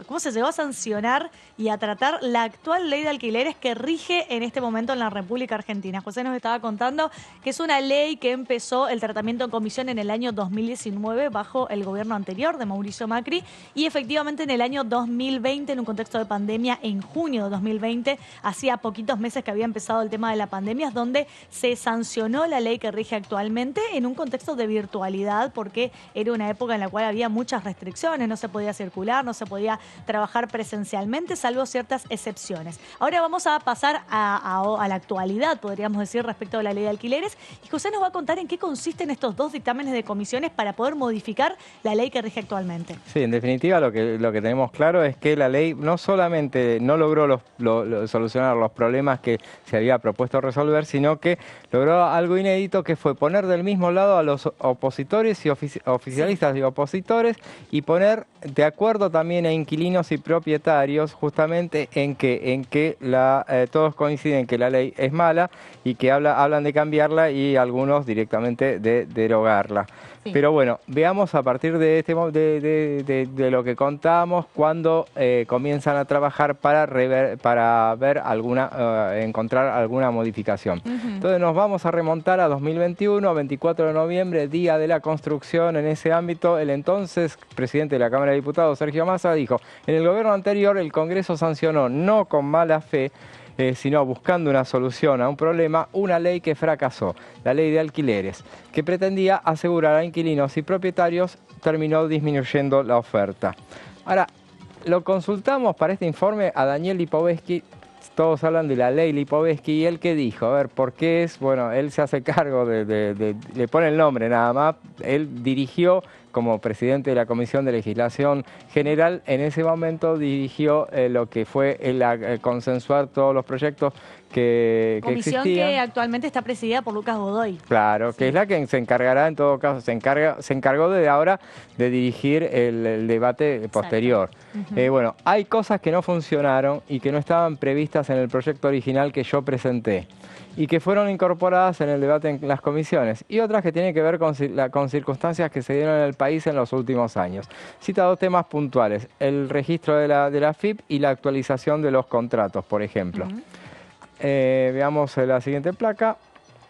cómo se llegó a sancionar y a tratar la actual ley de alquileres que rige en este momento en la República Argentina. José nos estaba contando que es una ley que empezó el tratamiento en comisión en el año 2019 bajo el gobierno anterior de Mauricio Macri y efectivamente en el año 2020, en un contexto de pandemia, en junio de 2020, hacía poquitos meses que había empezado el tema de la pandemia, es donde se sancionó la ley que rige actualmente en un contexto de virtualidad, porque era una época en la cual había muchas restricciones, no se podía circular, no se podía trabajar presencialmente, salvo ciertas excepciones. Ahora vamos a pasar a la actualidad, podríamos decir, respecto a la ley de alquileres, y José nos va a contar en qué consisten estos dos dictámenes de comisiones para poder modificar la ley que rige actualmente. Sí, en definitiva lo que tenemos claro es que la ley no solamente no logró solucionar los problemas que se había propuesto resolver, sino que logró algo inédito, que fue poner del mismo lado a los opositores y oficialistas y opositores, y poner de acuerdo también a inquilinos y propietarios, justamente en que todos coinciden que la ley es mala y que hablan de cambiarla y algunos directamente de derogarla. Sí. Pero bueno, veamos a partir de lo que contamos cuando comienzan a trabajar para ver encontrar alguna modificación. Entonces nos vamos a remontar a 2021, 24 de noviembre, Día de la Construcción. En ese ámbito, el entonces presidente de la Cámara de Diputados, Sergio Massa, dijo: en el gobierno anterior el Congreso sancionó, no con mala fe, sino buscando una solución a un problema, una ley que fracasó, la ley de alquileres, que pretendía asegurar a inquilinos y propietarios, terminó disminuyendo la oferta. Ahora, lo consultamos para este informe a Daniel Lipovetsky. Todos hablan de la ley Lipovetsky, y él que dijo, a ver, ¿por qué es? Bueno, él se hace cargo le pone el nombre nada más, él dirigió como presidente de la Comisión de Legislación General, en ese momento dirigió lo que fue consensuar todos los proyectos que existían. Comisión que actualmente está presidida por Lucas Godoy. Claro, que es la que se encargará, en todo caso, se encargó desde ahora de dirigir el debate posterior. Bueno, hay cosas que no funcionaron y que no estaban previstas en el proyecto original que yo presenté y que fueron incorporadas en el debate en las comisiones, y otras que tienen que ver con circunstancias que se dieron en el país en los últimos años. Cita dos temas puntuales: el registro de la AFIP y la actualización de los contratos, por ejemplo. Veamos la siguiente placa.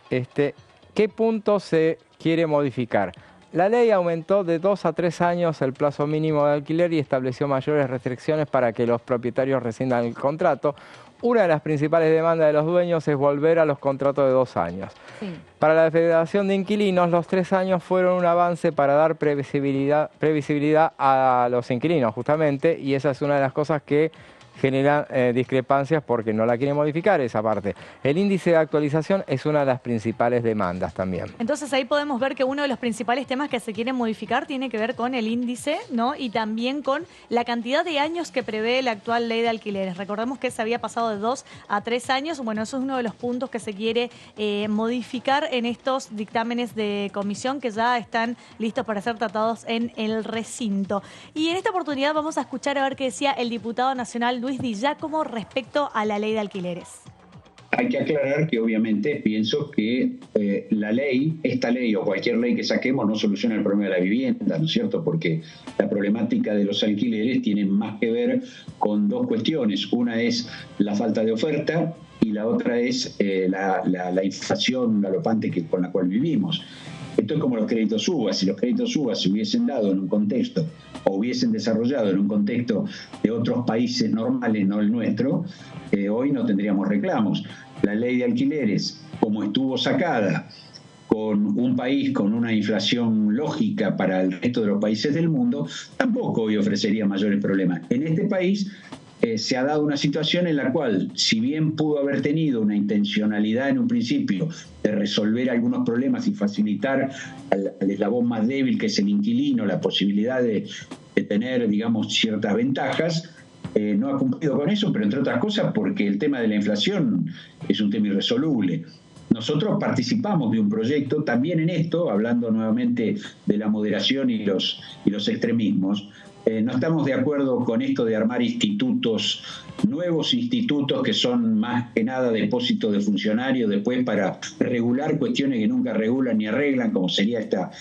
¿Qué punto se quiere modificar? La ley aumentó de 2 a 3 años el plazo mínimo de alquiler y estableció mayores restricciones para que los propietarios rescindan el contrato. Una de las principales demandas de los dueños es volver a los contratos de 2 años. Sí. Para la Federación de Inquilinos, los 3 años fueron un avance para dar previsibilidad a los inquilinos, justamente, y esa es una de las cosas que genera discrepancias porque no la quieren modificar esa parte. El índice de actualización es una de las principales demandas también. Entonces ahí podemos ver que uno de los principales temas que se quieren modificar tiene que ver con el índice, ¿no? Y también con la cantidad de años que prevé la actual ley de alquileres. Recordemos que se había pasado de 2 a 3 años. Bueno, eso es uno de los puntos que se quiere modificar en estos dictámenes de comisión que ya están listos para ser tratados en el recinto. Y en esta oportunidad vamos a escuchar a ver qué decía el diputado nacional Luis Di Giacomo respecto a la ley de alquileres. Hay que aclarar que obviamente pienso que esta ley o cualquier ley que saquemos no soluciona el problema de la vivienda, ¿no es cierto? Porque la problemática de los alquileres tiene más que ver con dos cuestiones. Una es la falta de oferta y la otra es la inflación galopante con la cual vivimos. Esto es como los créditos UBA. Si los créditos UBA se hubiesen dado en un contexto o hubiesen desarrollado en un contexto de otros países normales, no el nuestro, hoy no tendríamos reclamos. La ley de alquileres, como estuvo sacada con un país con una inflación lógica para el resto de los países del mundo, tampoco hoy ofrecería mayores problemas. En este país se ha dado una situación en la cual, si bien pudo haber tenido una intencionalidad en un principio de resolver algunos problemas y facilitar al eslabón más débil, que es el inquilino, la posibilidad de tener, digamos, ciertas ventajas, no ha cumplido con eso, pero entre otras cosas porque el tema de la inflación es un tema irresoluble. Nosotros participamos de un proyecto también en esto, hablando nuevamente de la moderación y los extremismos, No estamos de acuerdo con esto de armar institutos, nuevos institutos que son más que nada depósitos de funcionarios después para regular cuestiones que nunca regulan ni arreglan, como sería esta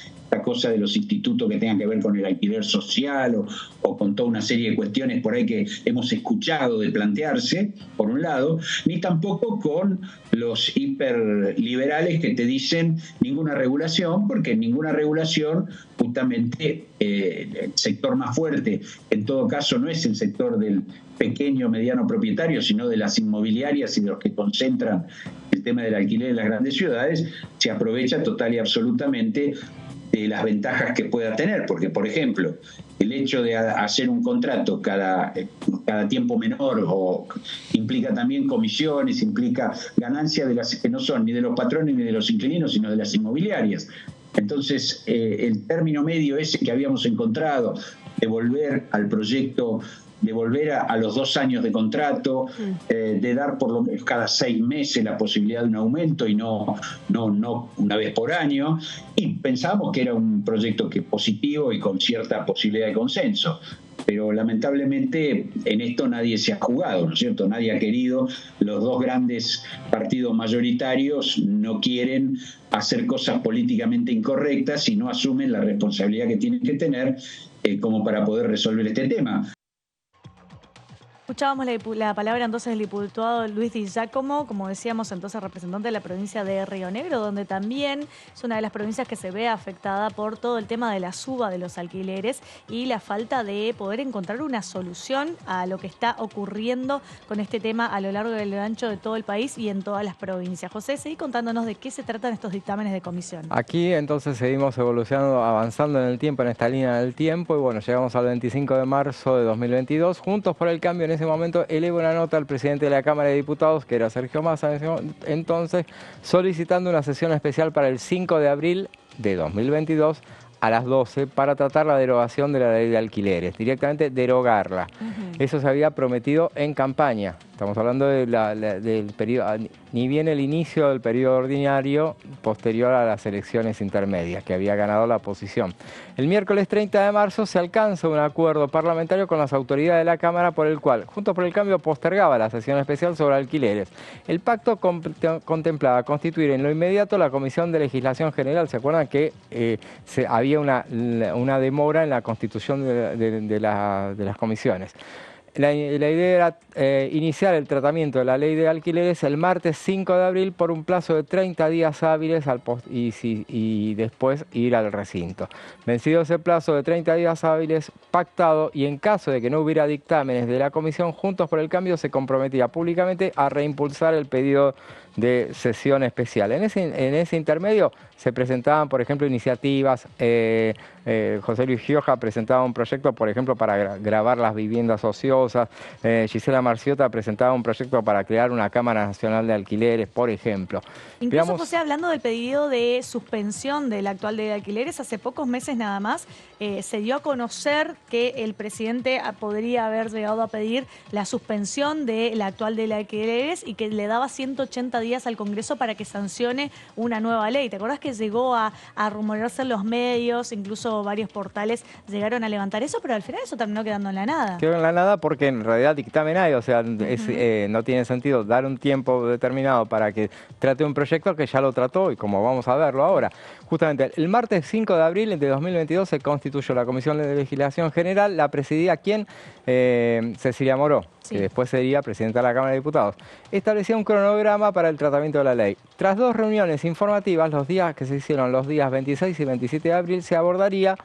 cosa de los institutos que tengan que ver con el alquiler social o con toda una serie de cuestiones por ahí que hemos escuchado de plantearse, por un lado, ni tampoco con los hiperliberales que te dicen ninguna regulación, porque ninguna regulación, justamente el sector más fuerte, en todo caso no es el sector del pequeño mediano propietario, sino de las inmobiliarias y de los que concentran el tema del alquiler en las grandes ciudades, se aprovecha total y absolutamente de las ventajas que pueda tener, porque por ejemplo el hecho de hacer un contrato cada tiempo menor o implica también comisiones, implica ganancias de las que no son ni de los patrones ni de los inquilinos, sino de las inmobiliarias. Entonces el término medio ese que habíamos encontrado de volver al proyecto, de volver a los 2 años de contrato, de dar por lo menos cada 6 meses la posibilidad de un aumento y no una vez por año, y pensábamos que era un proyecto que positivo y con cierta posibilidad de consenso. Pero lamentablemente en esto nadie se ha jugado, ¿no es cierto? Nadie ha querido. Los 2 grandes partidos mayoritarios no quieren hacer cosas políticamente incorrectas y no asumen la responsabilidad que tienen que tener como para poder resolver este tema. Escuchábamos la palabra entonces del diputado Luis Di Giacomo, como decíamos entonces representante de la provincia de Río Negro, donde también es una de las provincias que se ve afectada por todo el tema de la suba de los alquileres y la falta de poder encontrar una solución a lo que está ocurriendo con este tema a lo largo y a lo ancho de todo el país y en todas las provincias. José, seguí contándonos de qué se tratan estos dictámenes de comisión. Aquí entonces seguimos evolucionando, avanzando en el tiempo, en esta línea del tiempo, y bueno, llegamos al 25 de marzo de 2022. Juntos por el Cambio en ese momento eleva una nota al presidente de la Cámara de Diputados, que era Sergio Massa entonces, solicitando una sesión especial para el 5 de abril de 2022 a las 12 para tratar la derogación de la ley de alquileres, directamente derogarla. Eso se había prometido en campaña. Estamos hablando de del periodo, ni bien el inicio del periodo ordinario posterior a las elecciones intermedias, que había ganado la oposición. El miércoles 30 de marzo se alcanza un acuerdo parlamentario con las autoridades de la Cámara por el cual Juntos por el Cambio postergaba la sesión especial sobre alquileres. El pacto contemplaba constituir en lo inmediato la Comisión de Legislación General. ¿Se acuerdan que había una demora en la constitución de las comisiones? La idea era iniciar el tratamiento de la ley de alquileres el martes 5 de abril por un plazo de 30 días hábiles y después ir al recinto. Vencido ese plazo de 30 días hábiles pactado, y en caso de que no hubiera dictámenes de la comisión, Juntos por el Cambio se comprometía públicamente a reimpulsar el pedido de sesión especial. En ese intermedio se presentaban, por ejemplo, iniciativas. José Luis Gioja presentaba un proyecto, por ejemplo, para grabar las viviendas ociosas. Gisela Marciota presentaba un proyecto para crear una Cámara Nacional de Alquileres, por ejemplo. Incluso, José, hablando del pedido de suspensión de la actual ley de alquileres, hace pocos meses nada más se dio a conocer que el presidente podría haber llegado a pedir la suspensión de la actual ley de alquileres y que le daba 180 días al Congreso para que sancione una nueva ley. ¿Te acordás que llegó a rumorearse en los medios, incluso varios portales llegaron a levantar eso, pero al final eso terminó quedando en la nada? Quedó en la nada porque en realidad dictamen hay, o sea, no tiene sentido dar un tiempo determinado para que trate un proyecto que ya lo trató, y como vamos a verlo ahora. Justamente el martes 5 de abril de 2022 se constituyó la Comisión de Legislación General. La presidía ¿quién? Cecilia Moró, sí, que después sería presidenta de la Cámara de Diputados. Establecía un cronograma para el tratamiento de la ley. Tras 2 reuniones informativas, los días que se hicieron los días 26 y 27 de abril, se abordaría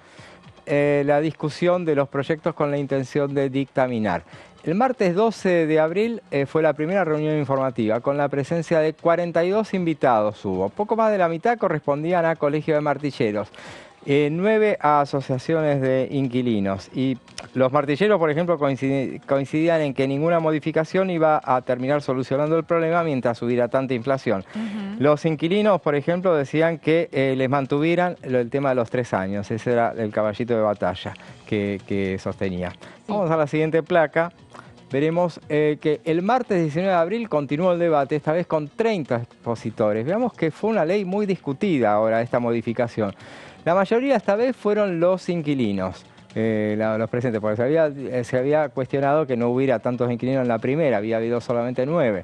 la discusión de los proyectos con la intención de dictaminar. El martes 12 de abril fue la primera reunión informativa, con la presencia de 42 invitados hubo. Poco más de la mitad correspondían a Colegio de Martilleros. 9 a asociaciones de inquilinos. Y los martilleros, por ejemplo, coincidían en que ninguna modificación iba a terminar solucionando el problema mientras hubiera tanta inflación. Los inquilinos, por ejemplo, decían que les mantuvieran el tema de los 3 años. Ese era el caballito de batalla que sostenía. Vamos a la siguiente placa. Veremos que el martes 19 de abril continuó el debate, esta vez con 30 expositores. Veamos que fue una ley muy discutida ahora esta modificación. La mayoría esta vez fueron los inquilinos. los presentes, porque se había cuestionado que no hubiera tantos inquilinos en la primera, había habido solamente 9.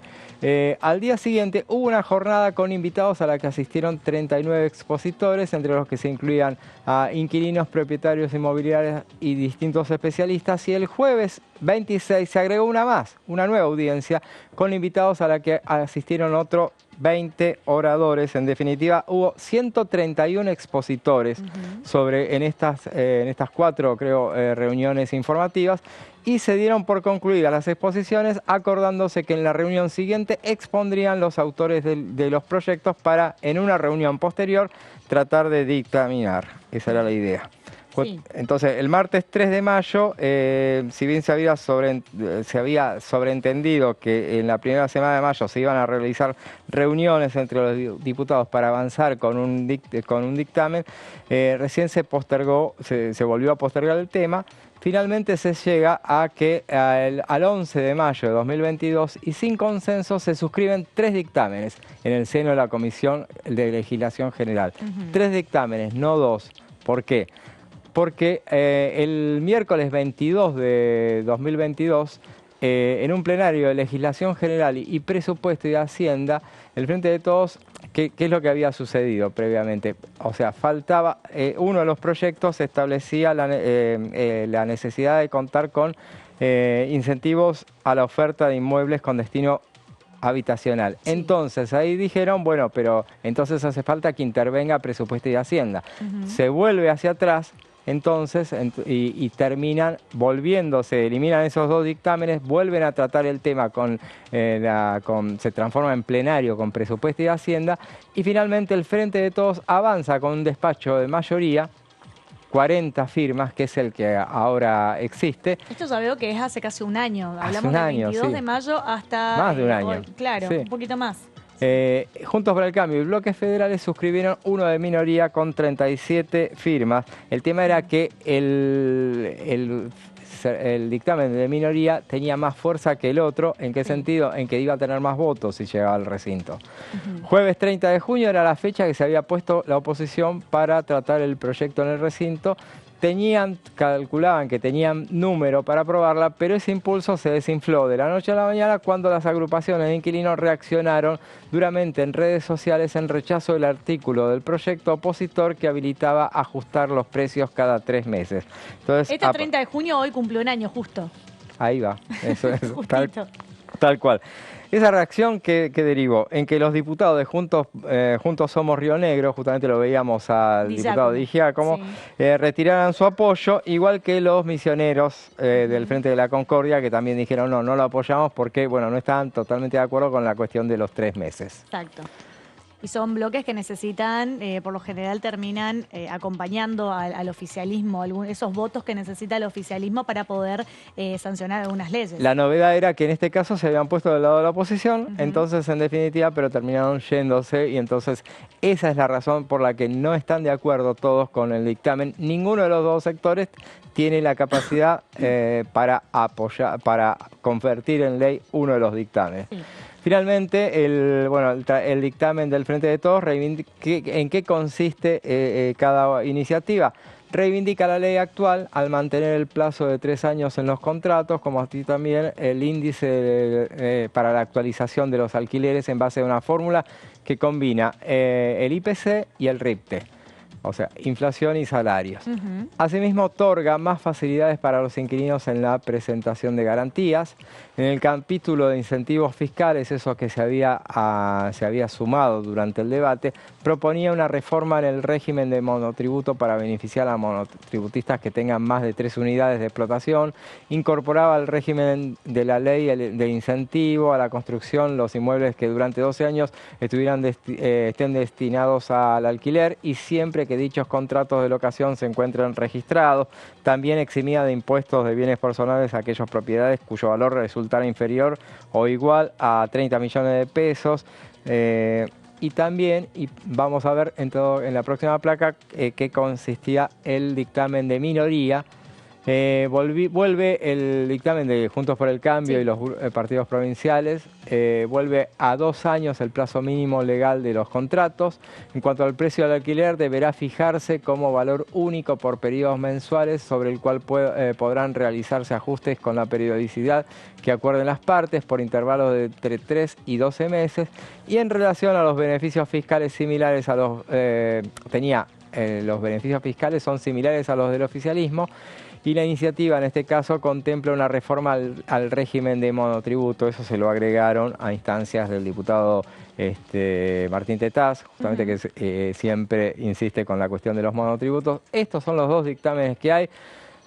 Al día siguiente hubo una jornada con invitados a la que asistieron 39 expositores, entre los que se incluían a inquilinos, propietarios inmobiliarios y distintos especialistas, y el jueves 26 se agregó una nueva audiencia con invitados a la que asistieron otros 20 oradores. En definitiva, hubo 131 expositores en estas 4, creo, reuniones informativas, y se dieron por concluidas las exposiciones, acordándose que en la reunión siguiente expondrían los autores de los proyectos para, en una reunión posterior, tratar de dictaminar. Esa era la idea. Sí. Entonces, el martes 3 de mayo, si bien se había sobreentendido que en la primera semana de mayo se iban a realizar reuniones entre los diputados para avanzar con un dictamen, recién se postergó, se volvió a postergar el tema. Finalmente se llega a que al 11 de mayo de 2022 y sin consenso se suscriben 3 dictámenes en el seno de la Comisión de Legislación General. 3 dictámenes, no 2. ¿Por qué? Porque el miércoles 22 de 2022, en un plenario de Legislación General y Presupuesto y Hacienda, el Frente de Todos, ¿qué es lo que había sucedido previamente? O sea, faltaba, uno de los proyectos establecía la necesidad de contar con incentivos a la oferta de inmuebles con destino habitacional. Sí. Entonces ahí dijeron, bueno, pero entonces hace falta que intervenga Presupuesto y Hacienda. Se vuelve hacia atrás. Entonces, y terminan volviéndose, eliminan esos 2 dictámenes, vuelven a tratar el tema se transforma en plenario con Presupuesto y Hacienda, y finalmente el Frente de Todos avanza con un despacho de mayoría, 40 firmas, que es el que ahora existe. Esto ya veo que es hace casi un año, hablamos del 22 de mayo hasta... Más de un año. Hoy, claro, sí. Un poquito más. Juntos por el Cambio y Bloques Federales suscribieron uno de minoría con 37 firmas. El tema era que el dictamen de minoría tenía más fuerza que el otro. ¿En qué sentido? En que iba a tener más votos si llegaba al recinto. Jueves 30 de junio era la fecha que se había puesto la oposición para tratar el proyecto en el recinto. Calculaban que tenían número para aprobarla, pero ese impulso se desinfló de la noche a la mañana cuando las agrupaciones de inquilinos reaccionaron duramente en redes sociales en rechazo del artículo del proyecto opositor que habilitaba ajustar los precios cada 3 meses. Entonces, 30 de junio hoy cumplió un año justo. Ahí va, eso es tal cual. Esa reacción que derivó en que los diputados de Juntos Somos Río Negro, justamente lo veíamos al diputado Di Giacomo, retiraran su apoyo, igual que los misioneros del Frente de la Concordia, que también dijeron no lo apoyamos porque no estaban totalmente de acuerdo con la cuestión de los 3 meses. Exacto. Y son bloques que necesitan, por lo general terminan acompañando al oficialismo, esos votos que necesita el oficialismo para poder sancionar algunas leyes. La novedad era que en este caso se habían puesto del lado de la oposición, entonces en definitiva, pero terminaron yéndose, y entonces esa es la razón por la que no están de acuerdo todos con el dictamen. Ninguno de los 2 sectores tiene la capacidad para convertir en ley uno de los dictámenes. Sí. Finalmente, el dictamen del Frente de Todos reivindica en qué consiste cada iniciativa. Reivindica la ley actual al mantener el plazo de 3 años en los contratos, como así también el índice para la actualización de los alquileres en base a una fórmula que combina el IPC y el RIPTE. O sea, inflación y salarios. Asimismo, otorga más facilidades para los inquilinos en la presentación de garantías. En el capítulo de incentivos fiscales, eso que se había sumado durante el debate, proponía una reforma en el régimen de monotributo para beneficiar a monotributistas que tengan más de 3 unidades de explotación. Incorporaba al régimen de la ley de incentivo a la construcción los inmuebles que durante 12 años estén destinados al alquiler, y siempre que dichos contratos de locación se encuentren registrados. También eximía de impuestos de bienes personales a aquellas propiedades cuyo valor resultara inferior o igual a 30 millones de pesos. Y también, y vamos a ver en la próxima placa, qué consistía el dictamen de minoría, Vuelve el dictamen de Juntos por el Cambio y los partidos provinciales, vuelve a 2 años el plazo mínimo legal de los contratos. En cuanto al precio del alquiler, deberá fijarse como valor único por periodos mensuales sobre el cual podrán realizarse ajustes con la periodicidad que acuerden las partes por intervalos de entre 3 y 12 meses. Y en relación a los beneficios fiscales similares a los... los beneficios fiscales son similares a los del oficialismo. Y la iniciativa en este caso contempla una reforma al régimen de monotributo. Eso se lo agregaron a instancias del diputado Martín Tetaz, justamente que siempre insiste con la cuestión de los monotributos. Estos son los 2 dictámenes que hay.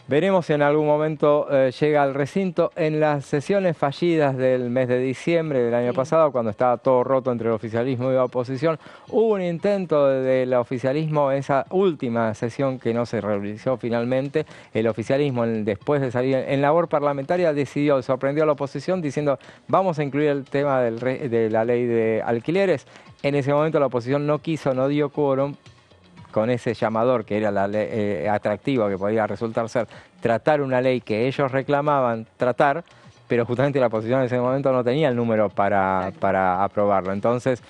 Veremos si en algún momento llega al recinto. En las sesiones fallidas del mes de diciembre del año pasado, cuando estaba todo roto entre el oficialismo y la oposición, hubo un intento del oficialismo, esa última sesión que no se realizó finalmente. El oficialismo, después de salir en labor parlamentaria, sorprendió a la oposición diciendo vamos a incluir el tema de la ley de alquileres. En ese momento la oposición no quiso, no dio quórum, con ese llamador que era la ley atractiva, que podía resultar ser tratar una ley que ellos reclamaban tratar, pero justamente la oposición en ese momento no tenía el número para aprobarlo. Entonces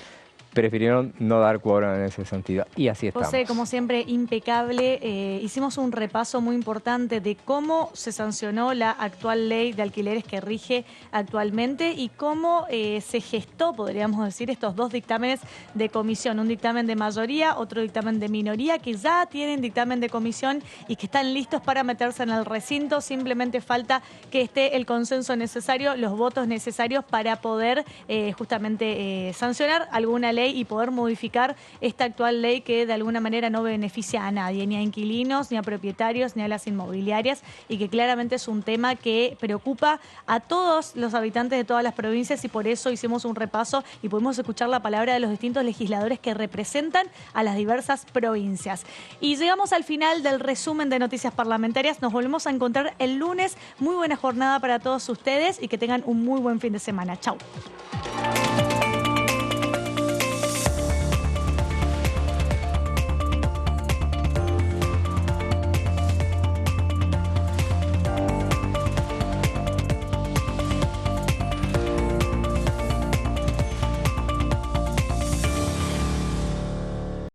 prefirieron no dar quórum en ese sentido. Y así estamos. José, como siempre, impecable. Hicimos un repaso muy importante de cómo se sancionó la actual ley de alquileres que rige actualmente y cómo se gestó, podríamos decir, estos 2 dictámenes de comisión. Un dictamen de mayoría, otro dictamen de minoría, que ya tienen dictamen de comisión y que están listos para meterse en el recinto. Simplemente falta que esté el consenso necesario, los votos necesarios para poder justamente sancionar alguna ley y poder modificar esta actual ley que de alguna manera no beneficia a nadie, ni a inquilinos, ni a propietarios, ni a las inmobiliarias, y que claramente es un tema que preocupa a todos los habitantes de todas las provincias, y por eso hicimos un repaso y pudimos escuchar la palabra de los distintos legisladores que representan a las diversas provincias. Y llegamos al final del resumen de Noticias Parlamentarias. Nos volvemos a encontrar el lunes. Muy buena jornada para todos ustedes y que tengan un muy buen fin de semana. Chau.